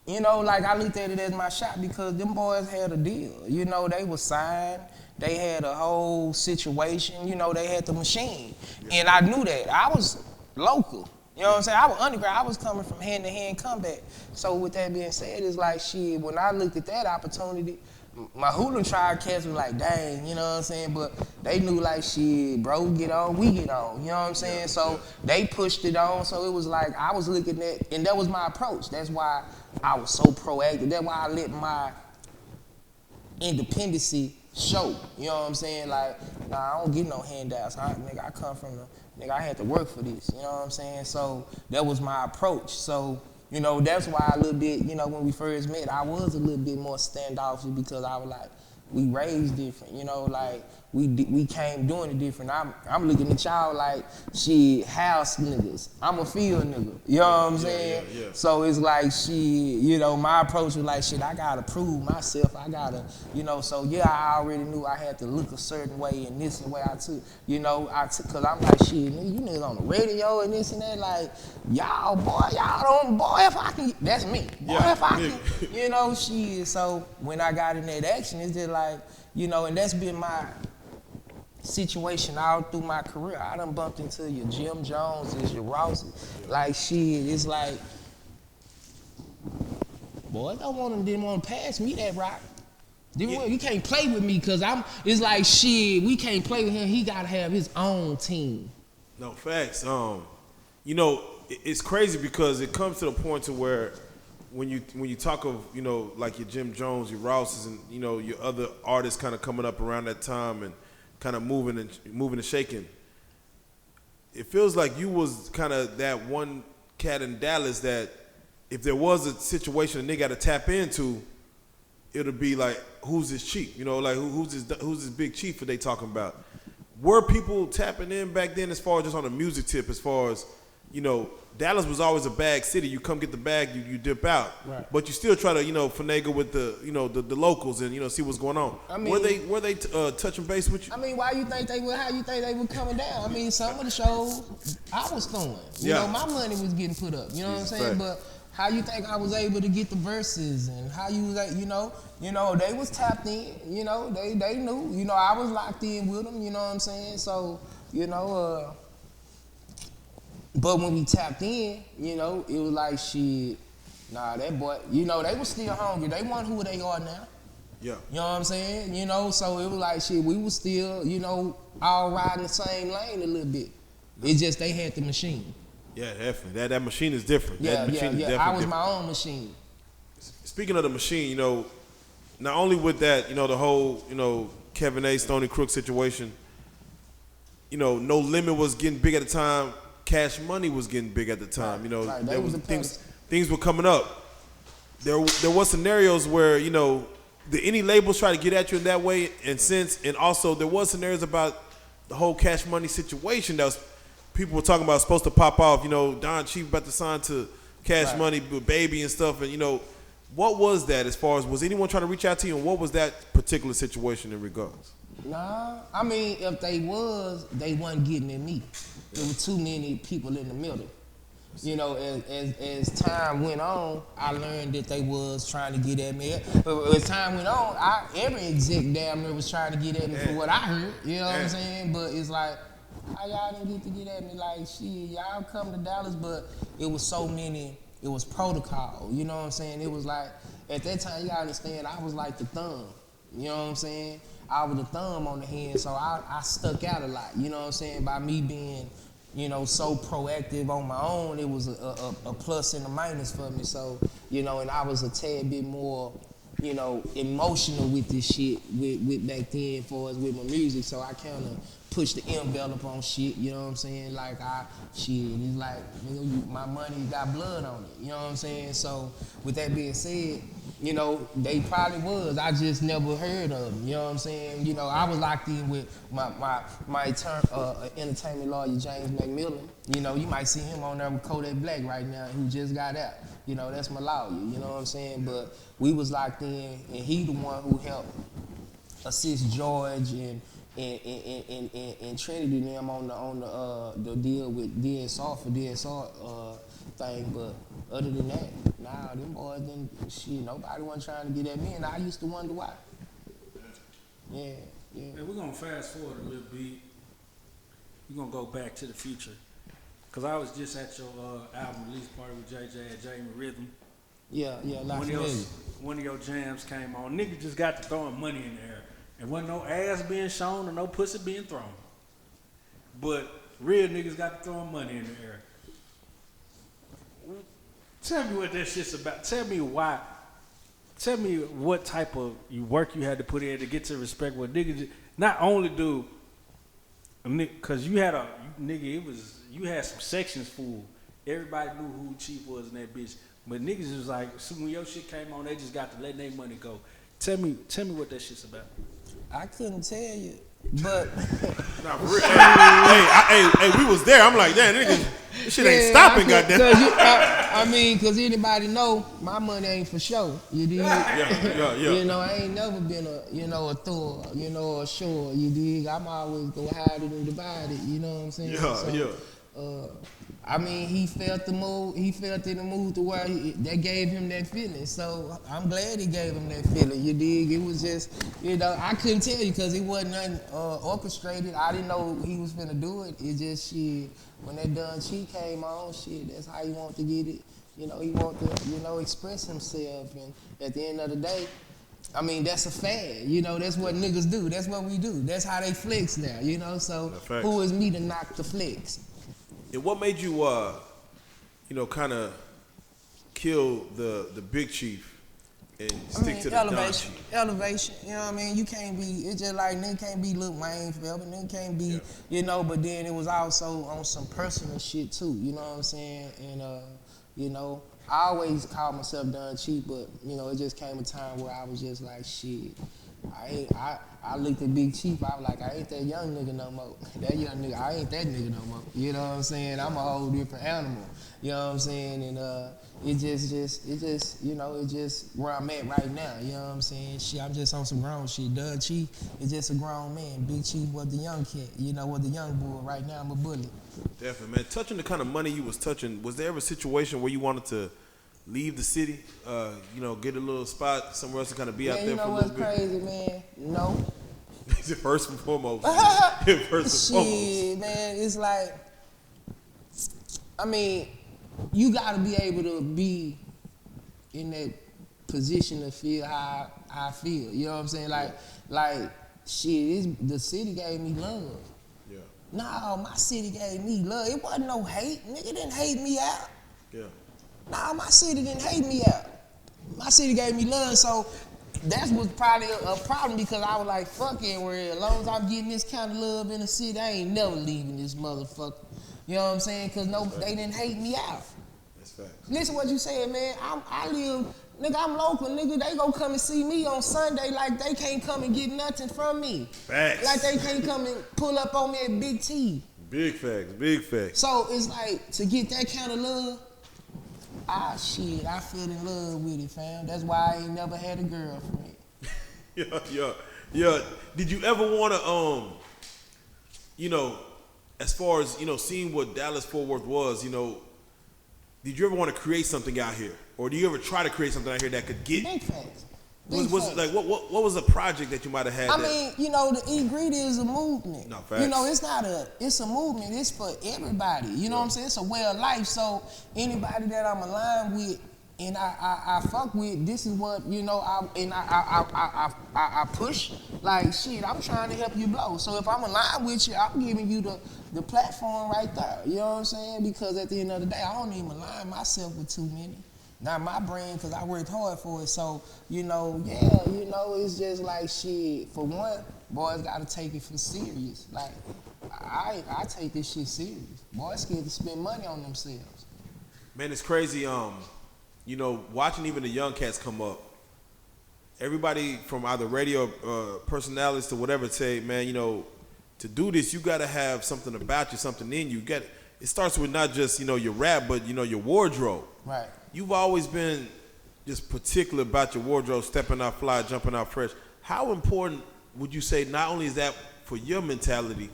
Like I looked at it as my shot because them boys had a deal. They was signed. They had a whole situation. They had the machine. And I knew that. I was local. You know what I'm saying? I was underground. I was coming from hand-to-hand combat. So with that being said, it's like, shit, when I looked at that opportunity, my Hulu tried cats was like, dang, you know what I'm saying? But they knew like, shit, bro, get on, we get on, you know what I'm saying? So they pushed it on, so it was like, I was looking at, and that was my approach. That's why I was so proactive. That's why I let my independency show, you know what I'm saying? Like, nah, I don't get no handouts. I come from I had to work for this, you know what I'm saying? So that was my approach. So, that's why a little bit, when we first met, I was a little bit more standoffish because I was like, we raised different, like we came doing it different. I'm looking at y'all like, shit, house niggas. I'm a field nigga, you know what I'm saying? Yeah. So it's like, shit, my approach was like, shit, I gotta prove myself. I gotta, so yeah, I already knew I had to look a certain way and this and the way I took, cause I'm like, shit, nigga, you niggas on the radio and this and that, like, y'all don't, if I can, that's me. Boy, if I can, shit. So when I got in that action, it's just like, and that's been my situation all through my career. I done bumped into your Jim Joneses, your Rosses. Like, shit, it's like, boy, didn't want to pass me that rock. You can't play with me because it's like, shit, we can't play with him. He got to have his own team. No, facts. It's crazy because it comes to the point to where when you talk of, like your Jim Jones, your Rouses, and, your other artists kind of coming up around that time and kind of moving and shaking, it feels like you was kind of that one cat in Dallas that if there was a situation and they got to tap into, it'll be like, who's this chief? Like who's this big chief that they talking about? Were people tapping in back then as far as just on the music tip, as far as, Dallas was always a bag city. You come get the bag, you dip out. Right. But you still try to, finagle with the locals and, see what's going on. I mean, were they touching base with you? I mean, how you think they were coming down? I mean, some of the shows I was throwing. My money was getting put up. You know what I'm saying? Fact. But how you think I was able to get the verses and how you was like, they was tapped in. They knew. I was locked in with them. You know what I'm saying? So, but when we tapped in, it was like, shit, nah, that boy, they was still hungry. They weren't who they are now. Yeah. You know what I'm saying? You know, so it was like shit. We was still, you know, all riding the same lane a little bit. It's just they had the machine. Yeah, definitely. That machine is different. Yeah, that machine is definitely I was different. my own machine. Speaking of the machine, you know, not only with that, you know, the whole, you know, Kevin A. Stony Crook situation, you know, No Limit was getting big at the time. Cash Money was getting big at the time. You know, Right, there was was the things were coming up. There was scenarios where, you know, any labels try to get at you in that way, and also there was scenarios about the whole Cash Money situation that was people were talking about supposed to pop off. You know, Don Chief about to sign to Cash Money with Baby and stuff, and you know, what was that as far as was anyone trying to reach out to you, and what was that particular situation in regards? Nah, I mean, if they wasn't getting at me. There were too many people in the middle. You know, as time went on, I learned that they was trying to get at me. But as time went on, every exec damn near was trying to get at me for what I heard. You know what I'm saying? But it's like, how y'all didn't get to get at me? Like, shit, y'all come to Dallas, but it was so many, it was protocol. You know what I'm saying? It was like, at that time, you gotta understand, I was like the thumb. You know what I'm saying? I was the thumb on the hand, so I stuck out a lot. You know what I'm saying? By me being, you know, so proactive on my own, it was a plus and a minus for me. So, you know, and I was a tad bit more, you know, emotional with this shit with back then for us with my music. So I kind of pushed the envelope on shit, you know what I'm saying? Like it's like, nigga, my money got blood on it, you know what I'm saying? So with that being said, you know, they probably was. I just never heard of them. You know what I'm saying? You know, I was locked in with my entertainment lawyer, James McMillan. You know, you might see him on there with Kodak Black right now, who just got out. You know, that's my lawyer. You know what I'm saying? But we was locked in, and he the one who helped assist George and Trinity and them on the deal with DSR for DSR thing. But other than that, nah, them boys didn't, shit, nobody wasn't trying to get at me, and I used to wonder why. Yeah. Hey, we're gonna fast forward a little bit. We're gonna go back to the future. Cause I was just at your album release party with JJ and Jamie Rhythm. Yeah, not one of your jams came on. Niggas just got to throwing money in the air. And wasn't no ass being shown or no pussy being thrown. But real niggas got to throwing money in the air. Tell me what that shit's about. Tell me why. Tell me what type of work you had to put in to get to respect what niggas. Not only do, because you had you had some sections full. Everybody knew who Chief was in that bitch. But niggas was like, when your shit came on, they just got to let their money go. Tell me what that shit's about. I couldn't tell you, but hey, we was there. I'm like, damn, nigga, this shit ain't stopping, goddamn. Cause anybody know my money ain't for show. You dig? Yeah. You know, I ain't never been a Thor, or a shore. You dig? I'm always gonna hide it and divide it. You know what I'm saying? I mean, he felt the move. He felt in the mood to where that gave him that feeling. So I'm glad he gave him that feeling. You dig? It was just, I couldn't tell you because it wasn't nothing orchestrated. I didn't know he was finna do it. It just shit. When that Dun Chi came on, shit, that's how he want to get it. He want to, express himself. And at the end of the day, I mean, that's a fad. That's what niggas do. That's what we do. That's how they flex now. So who is me to knock the flex? And what made you, kind of kill the Big Chief and stick to the elevation? Elevation, you know what I mean? You can't be, it's just like, nigga can't be Lil Wayne forever, nigga can't be, but then it was also on some personal shit too, you know what I'm saying? And, I always called myself Dun Chief, but, it just came a time where I was just like, shit, I looked at Big Chief, I was like, I ain't that young nigga no more. That young nigga, I ain't that nigga no more. You know what I'm saying? I'm a whole different animal. You know what I'm saying? And it just where I'm at right now. You know what I'm saying? Shit, I'm just on some grown shit. Dun Chief is just a grown man. Big Chief was the young cat. Was the young boy. Right now I'm a bully. Definitely, man. Touching the kind of money you was touching, was there ever a situation where you wanted to leave the city, get a little spot somewhere else to kind of be out there for a little bit? You know what's crazy, man? No. First and foremost. Shit, man, it's like, I mean, you gotta be able to be in that position to feel how I feel. You know what I'm saying? Like shit, the city gave me love. Yeah. No, my city gave me love. It wasn't no hate. Nigga didn't hate me out. Yeah. Nah, my city didn't hate me out. My city gave me love, so that was probably a problem because I was like, fuck it, where as long as I'm getting this kind of love in the city, I ain't never leaving this motherfucker. You know what I'm saying? Because they didn't hate me out. That's facts. Listen what you said, man. I live, nigga, I'm local, nigga. They gon' come and see me on Sunday like they can't come and get nothing from me. Facts. Like they can't come and pull up on me at Big T. Big facts, big facts. So it's like, to get that kind of love, shit, I fell in love with it, fam. That's why I ain't never had a girlfriend. Yeah. Did you ever want to, you know, as far as, you know, seeing what Dallas-Fort Worth was, you know, did you ever want to create something out here? Or do you ever try to create something out here that could get... Big facts. Was like what was a project that you might have had? I mean, you know, the E-Greedy is a movement. No, facts. You know, it's a movement. It's for everybody. You know what I'm saying? It's a way of life. So anybody that I'm aligned with and I fuck with, this is what, you know, I push. Like, shit, I'm trying to help you blow. So if I'm aligned with you, I'm giving you the platform right there. You know what I'm saying? Because at the end of the day, I don't even align myself with too many. Not my brand, because I worked hard for it. So, you know, yeah, you know, it's just like shit. For one, boys got to take it for serious. Like, I take this shit serious. Boys scared to spend money on themselves. Man, it's crazy. You know, watching even the young cats come up. Everybody from either radio personalities to whatever say, man, you know, to do this, you got to have something about you, something in you. It starts with not just, you know, your rap, but, you know, your wardrobe. Right. You've always been just particular about your wardrobe, stepping out fly, jumping out fresh. How important would you say not only is that for your mentality,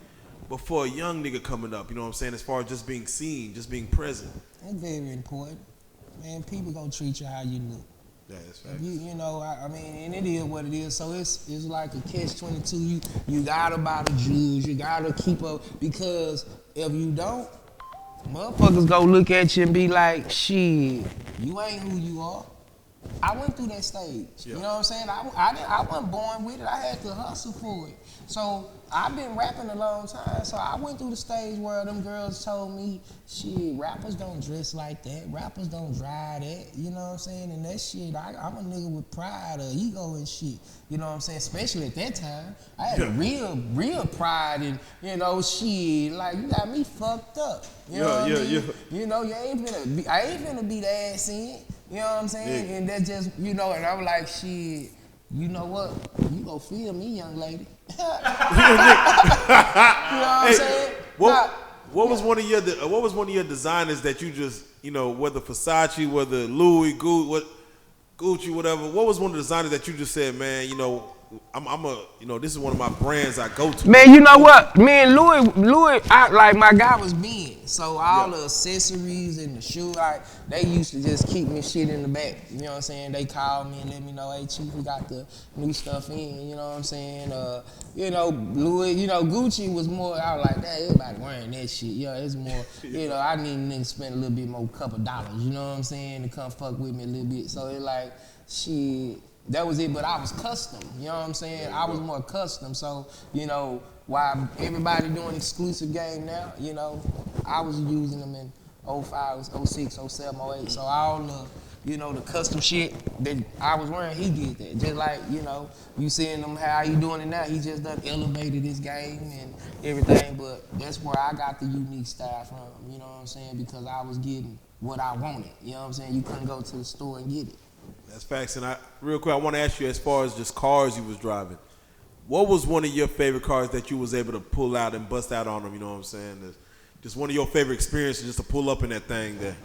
but for a young nigga coming up, you know what I'm saying, as far as just being seen, just being present? That's very important. Man, people gonna treat you how you look. Yeah, that's facts. You know, I mean, and it is what it is. So it's like a catch-22. You gotta buy the jewels. You gotta keep up, because if you don't, motherfuckers go look at you and be like, shit, you ain't who you are. I went through that stage. Yeah. You know what I'm saying? I wasn't born with it. I had to hustle for it. So I've been rapping a long time. So I went through the stage where them girls told me, shit, rappers don't dress like that. Rappers don't drive that. You know what I'm saying? And that shit, I'm a nigga with pride or ego and shit. You know what I'm saying? Especially at that time. I had a real pride and, you know, shit, like, you got me fucked up. You know what I mean? You know, I ain't finna be the ass in. You know what I'm saying? Yeah. And that just, you know, and I'm like, shit, you know what? You go feel me, young lady. You know what I'm saying? What was one of your designers that you just, you know, whether Versace, whether Louis, Gucci, whatever, what was one of the designers that you just said, man, you know, you know, this is one of my brands I go to. Man, you know what? Me and Louis, like, my guy was Ben. So all the accessories and the shoe, like, they used to just keep me shit in the back. You know what I'm saying? They called me and let me know, hey, Chief, we got the new stuff in. You know what I'm saying? You know, Louis, you know, Gucci was more, I was like, that everybody wearing that shit. You know, it's more, you know, I need niggas spend a little bit more, couple dollars, you know what I'm saying, to come fuck with me a little bit. So it's like, shit. That was it, but I was custom, you know what I'm saying? I was more custom, so, you know, while everybody doing exclusive game now, you know, I was using them in 05, 06, 07, 08, so all the, you know, the custom shit that I was wearing, he did that. Just like, you know, you seeing him, how he doing it now, he just done elevated his game and everything, but that's where I got the unique style from, you know what I'm saying? Because I was getting what I wanted, you know what I'm saying? You couldn't go to the store and get it. That's facts. And real quick, I want to ask you, as far as just cars you was driving, what was one of your favorite cars that you was able to pull out and bust out on them? You know what I'm saying? Just one of your favorite experiences, just to pull up in that thing there.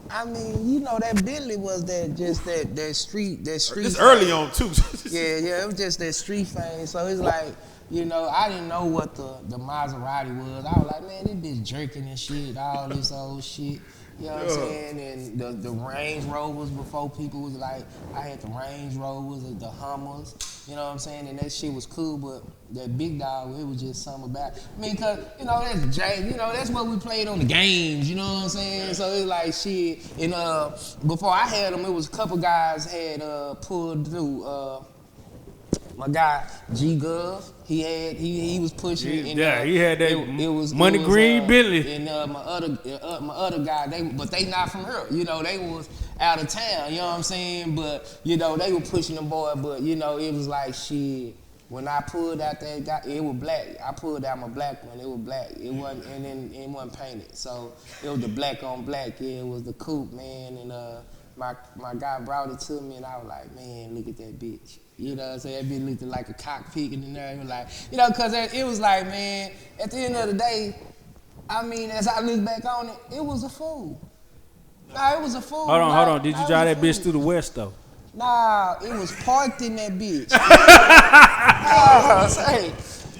I mean, you know, that Bentley was that street. It's fame. Early on too. yeah, it was just that street fame. So it's like, you know, I didn't know what the Maserati was. I was like, man, this bitch jerking and shit, all this old shit. You know what I'm saying? And the Range Rovers, before people was like, I had the Range Rovers, the Hummers, you know what I'm saying? And that shit was cool, but that big dog, it was just something about it. I mean, cause, you know, that's Jay, you know, that's what we played on the games, you know what I'm saying? So it's like shit. And before I had them, it was a couple guys had pulled through, My guy G Gov, he was pushing. He and, had that it money was, green Bentley. And my other guy, they not from here. You know, they was out of town. You know what I'm saying? But you know, they were pushing the boy. But you know, it was like shit. When I pulled out that guy, it was black. I pulled out my black one. It was black. It wasn't, and then it wasn't painted. So it was the black on black. Yeah, it was the coupe, man. And my guy brought it to me, and I was like, man, look at that bitch. You know what I'm saying? That bitch looked like a cockpit in there. It was like, you know, cause it was like, man, at the end of the day, I mean, as I look back on it, it was a fool. Nah, it was a fool. Hold on. Did you drive that bitch through the West though? Nah, it was parked in that bitch.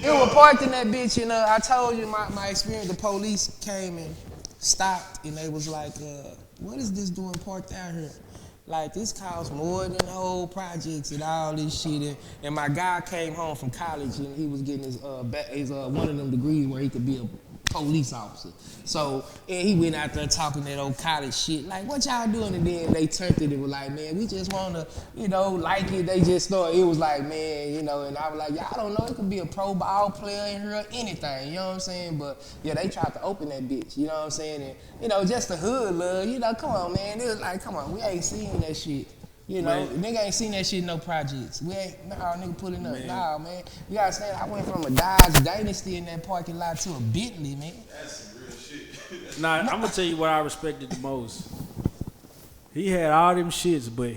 It was parked in that bitch, and I told you my experience. The police came and stopped, and they was like, what is this doing parked out here? Like, this costs more than the whole projects and all this shit. And my guy came home from college, and he was getting his one of them degrees where he could be a police officer. So, and he went out there talking that old college shit, like, what y'all doing? And then they turned it and was like, man, we just want to, you know, like it. They just thought, it was like, man, you know, and I was like, y'all don't know, it could be a pro ball player in here, anything, you know what I'm saying? But, yeah, they tried to open that bitch, you know what I'm saying? And, you know, just the hood love, you know, come on, man. It was like, come on, we ain't seen that shit. You know, nigga ain't seen that shit in no projects. We ain't, nigga pulling up. Nah, man. You gotta understand, I went from a Dodge Dynasty in that parking lot to a Bentley, man. That's some real shit. Nah, I'm gonna tell you what I respected the most. He had all them shits, but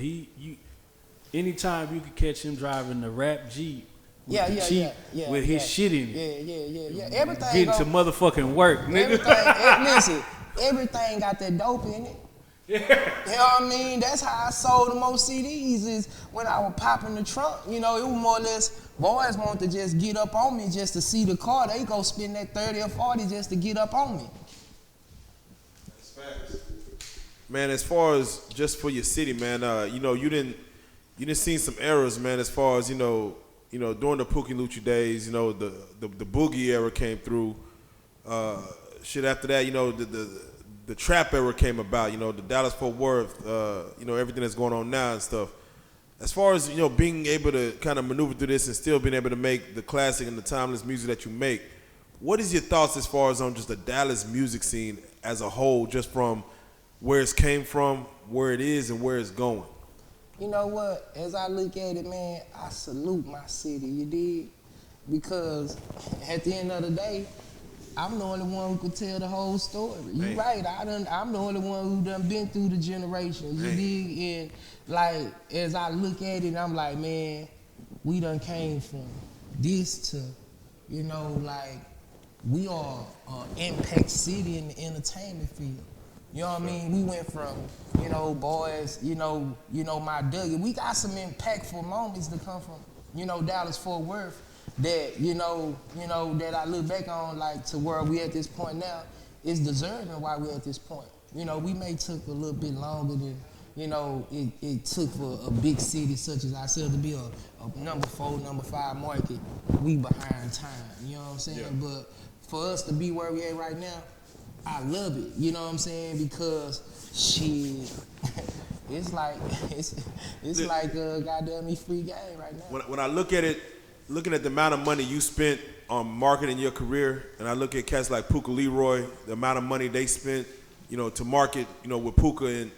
anytime you could catch him driving the rap Jeep with his shit in it. Yeah. Everything getting to motherfucking work, nigga. Listen, everything got that dope in it. You know what I mean? That's how I sold the most CDs, is when I would pop in the trunk. You know, it was more or less, boys want to just get up on me just to see the car. They go spend that 30 or 40 just to get up on me. That's facts. Man, as far as just for your city, man, you know, you didn't see some errors, man, as far as, you know, during the Pookie Lucci days, you know, the Boogie era came through. Shit after that, you know, the trap era came about, you know, the Dallas-Fort Worth, you know, everything that's going on now and stuff. As far as, you know, being able to kind of maneuver through this and still being able to make the classic and the timeless music that you make, what is your thoughts as far as on just the Dallas music scene as a whole, just from where it came from, where it is, and where it's going? You know what? As I look at it, man, I salute my city, you dig? Because at the end of the day, I'm the only one who could tell the whole story. You right, I'm the only one who done been through the generations, you dig? And like, as I look at it, I'm like, man, we done came from this to, you know, like, we are an impact city in the entertainment field. You know what I mean? We went from, you know, boys, you know, my Dougie. We got some impactful moments that come from, you know, Dallas-Fort Worth, that, you know, that I look back on, like, to where we at this point now, is deserving why we're at this point. You know, we may took a little bit longer than, you know, it took for a big city such as ourselves to be a number 4, number 5 market. We behind time, you know what I'm saying? Yeah. But for us to be where we at right now, I love it, you know what I'm saying? Because shit, it's like a goddamn free game right now. When I look at it, looking at the amount of money you spent on marketing your career, and I look at cats like Pookie Leroy, the amount of money they spent, you know, to market, you know, with Pookie, and,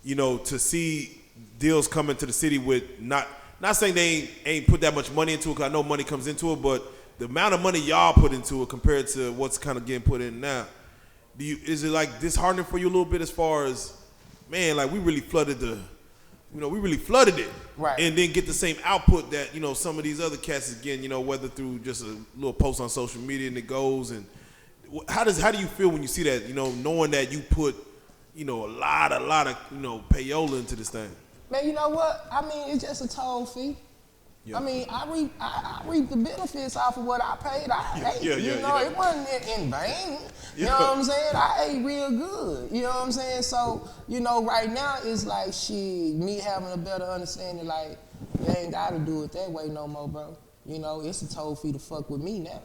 you know, to see deals come into the city with not saying they ain't put that much money into it, because I know money comes into it, but the amount of money y'all put into it compared to what's kind of getting put in now, is it like disheartening for you a little bit as far as, man, like we really flooded it, right? And then get the same output that, you know, some of these other cats is getting, you know, whether through just a little post on social media and it goes. And how do you feel when you see that, you know, knowing that you put, you know, a lot of, you know, payola into this thing? Man, you know what? I mean, it's just a toll fee. Yeah. I mean, I reap the benefits off of what I paid. It wasn't in vain. You know what I'm saying? I ate real good. You know what I'm saying? So, you know, right now it's like, shit, me having a better understanding, like, you ain't got to do it that way no more, bro. You know, it's a toll fee to fuck with me now.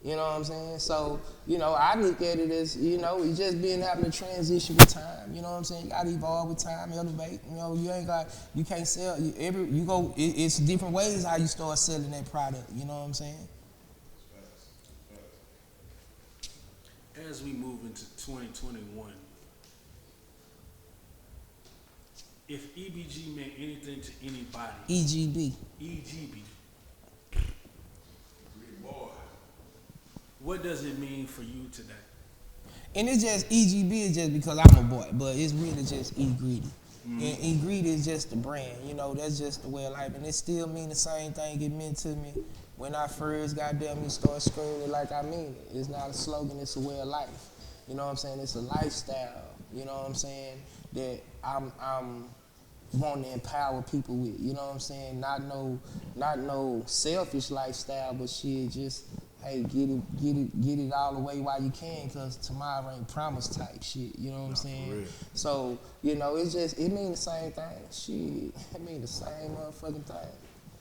You know what I'm saying? So, you know, I look at it as, you know, you just being having to transition with time. You know what I'm saying? You gotta evolve with time, elevate. You know, you can't sell. It's different ways how you start selling that product. You know what I'm saying? As we move into 2021, if EBG meant anything to anybody, EGB. What does it mean for you today? And it's just EGB is just because I'm a boy, but it's really just E Greedy. And E Greedy is just the brand, you know, that's just the way of life. And it still mean the same thing it meant to me when I first goddamn start screaming it like I mean it. It's not a slogan, it's a way of life. You know what I'm saying? It's a lifestyle, you know what I'm saying, that I'm wanting to empower people with, you know what I'm saying? Not no selfish lifestyle, but shit, just hey, get it all the way while you can, cause tomorrow ain't promised type shit. You know what I'm saying? So, you know, it mean the same thing. Shit, it mean the same motherfucking thing.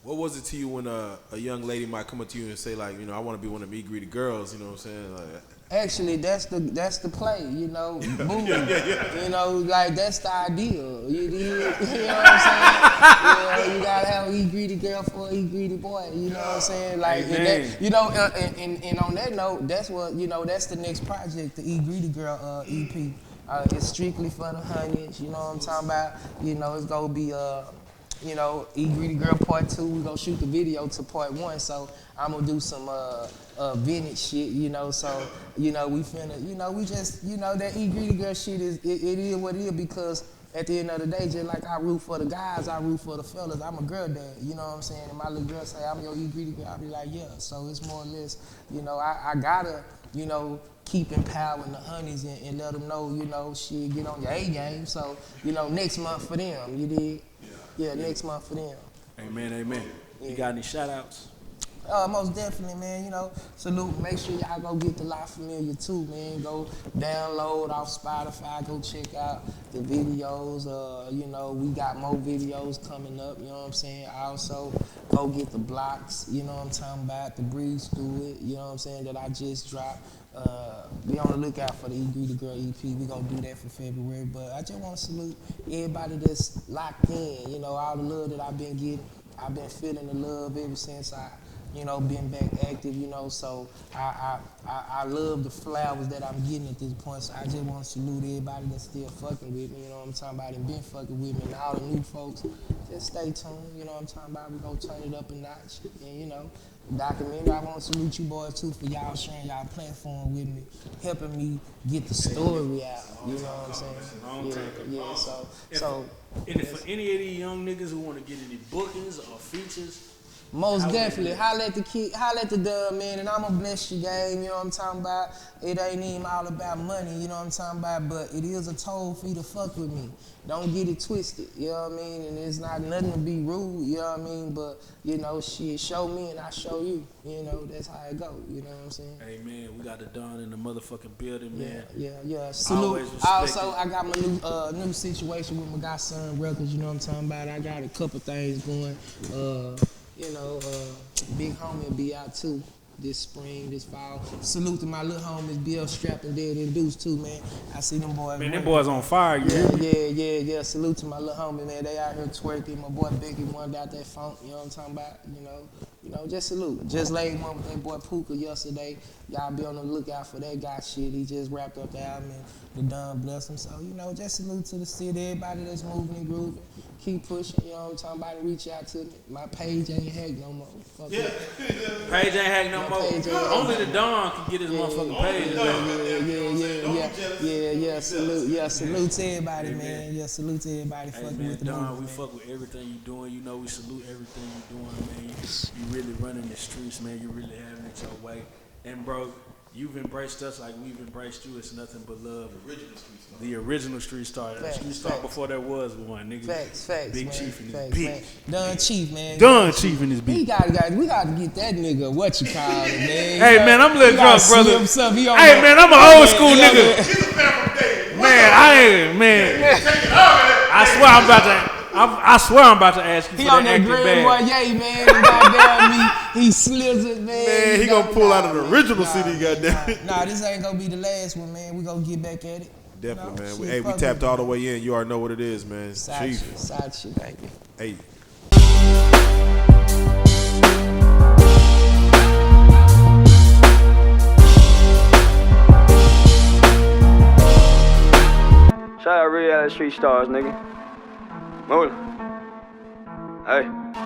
What was it to you when a young lady might come up to you and say like, you know, I want to be one of them greedy girls? You know what I'm saying? Like, actually, that's the play. You know, boom. You know, like that's the ideal. You know what I'm saying? You gotta have an greedy girl for an greedy boy. You know what I'm saying? Like, and that, you know, and on that note, that's what, you know, that's the next project, the greedy girl EP. It's strictly for the honeys. You know what I'm talking about? You know, it's gonna be you know, Greedy Girl Part 2, we gonna shoot the video to Part 1, so I'm gonna do some vintage shit, you know, so, you know, we finna, you know, we just, you know, that Greedy Girl shit it is what it is, because at the end of the day, just like I root for the guys, I root for the fellas. I'm a girl dad, you know what I'm saying? And my little girl say, I'm your Greedy Girl, I'll be like, yeah, so it's more or less, you know, I gotta, you know, keep empowering the honeys and let them know, you know, shit, get on your A game, so, you know, next month for them, you dig? Yeah, next month for them. Amen. Yeah. You got any shout outs? Most definitely, man. You know, salute. Make sure y'all go get the La Familia too, man. Go download off Spotify. Go check out the videos. You know, we got more videos coming up. You know what I'm saying? Also, go get the blocks. You know what I'm talking about? The Breeze Through It. You know what I'm saying? That I just dropped. Be on the lookout for the Greedy Girl EP. We gonna do that for February. But I just want to salute everybody that's locked in. You know, all the love that I've been getting. I've been feeling the love ever since I, you know, been back active, you know, so I love the flowers that I'm getting at this point, so I just want to salute everybody that's still fucking with me, you know what I'm talking about, and been fucking with me, and all the new folks, just stay tuned, you know what I'm talking about, we gonna turn it up a notch, and you know, documentary, I want to salute you boys too for y'all sharing y'all platform with me, helping me get the story out, you know what I'm saying, yeah, so. And if for any of these young niggas who want to get any bookings or features, most definitely. Holla at the kid, holla at the dub, man, and I'ma bless your game, you know what I'm talking about? It ain't even all about money, you know what I'm talking about? But it is a toll for you to fuck with me. Don't get it twisted, you know what I mean? And it's not nothing to be rude, you know what I mean? But, you know, shit, show me and I show you. You know, that's how it go, you know what I'm saying? Hey, man, we got the Don in the motherfucking building, man. Yeah. Salute. Also, I got my new situation with my godson records, you know what I'm talking about? I got a couple things going. You know, Big Homie will be out too this spring, this fall. Salute to my little homies, Bill Strap and Dead and Deuce too, man. I see them boys. Man, them boys on fire, Yeah. Salute to my little homie, man. They out here twerking. My boy Becky wanted out that funk, you know what I'm talking about? You know, just salute. Just laid one with that boy Pookie yesterday. Y'all be on the lookout for that guy shit. He just wrapped up the album and the Don bless him. So, you know, just salute to the city, everybody that's moving and grooving. Keep pushing, you know what I'm talking about, reach out to me. My page ain't hacked no more. Fuck it. Page ain't hacked no more. Only the Don can get his motherfucking page. Yeah. Salute to everybody, man. Yeah, salute to everybody fucking with the Don, movement, we man. fuck with everything you doing. You know, we salute everything you doing, man. You really running the streets, man. You really having it your way. And bro, you've embraced us like we've embraced you. It's nothing but love. The original street star. Facts, Street star facts. before there was one, nigga. Facts, Big man. Chief in his Facts, man. bitch. Don Chief, man. Don Chief in his We bitch. we gotta get that nigga, what you call it, man. Hey, man, I'm a little drunk, brother. Hey, man, I'm an old school nigga. Man, I swear I'm about to. I swear I'm about to ask you He for on that that acting Grand bag. Marnier, man. And goddamn he slizzard, man. Man, he gonna pull out an original CD, goddamn. Nah, this ain't gonna be the last one, man. We gonna get back at it. Definitely, man. Shit, Hey, we fuck tapped it. all the way in. You already know what it is, man. Side Chief. shit, side shit, baby. Hey. Shout out Reallyfe Street Starz, nigga. Moolah. Hey.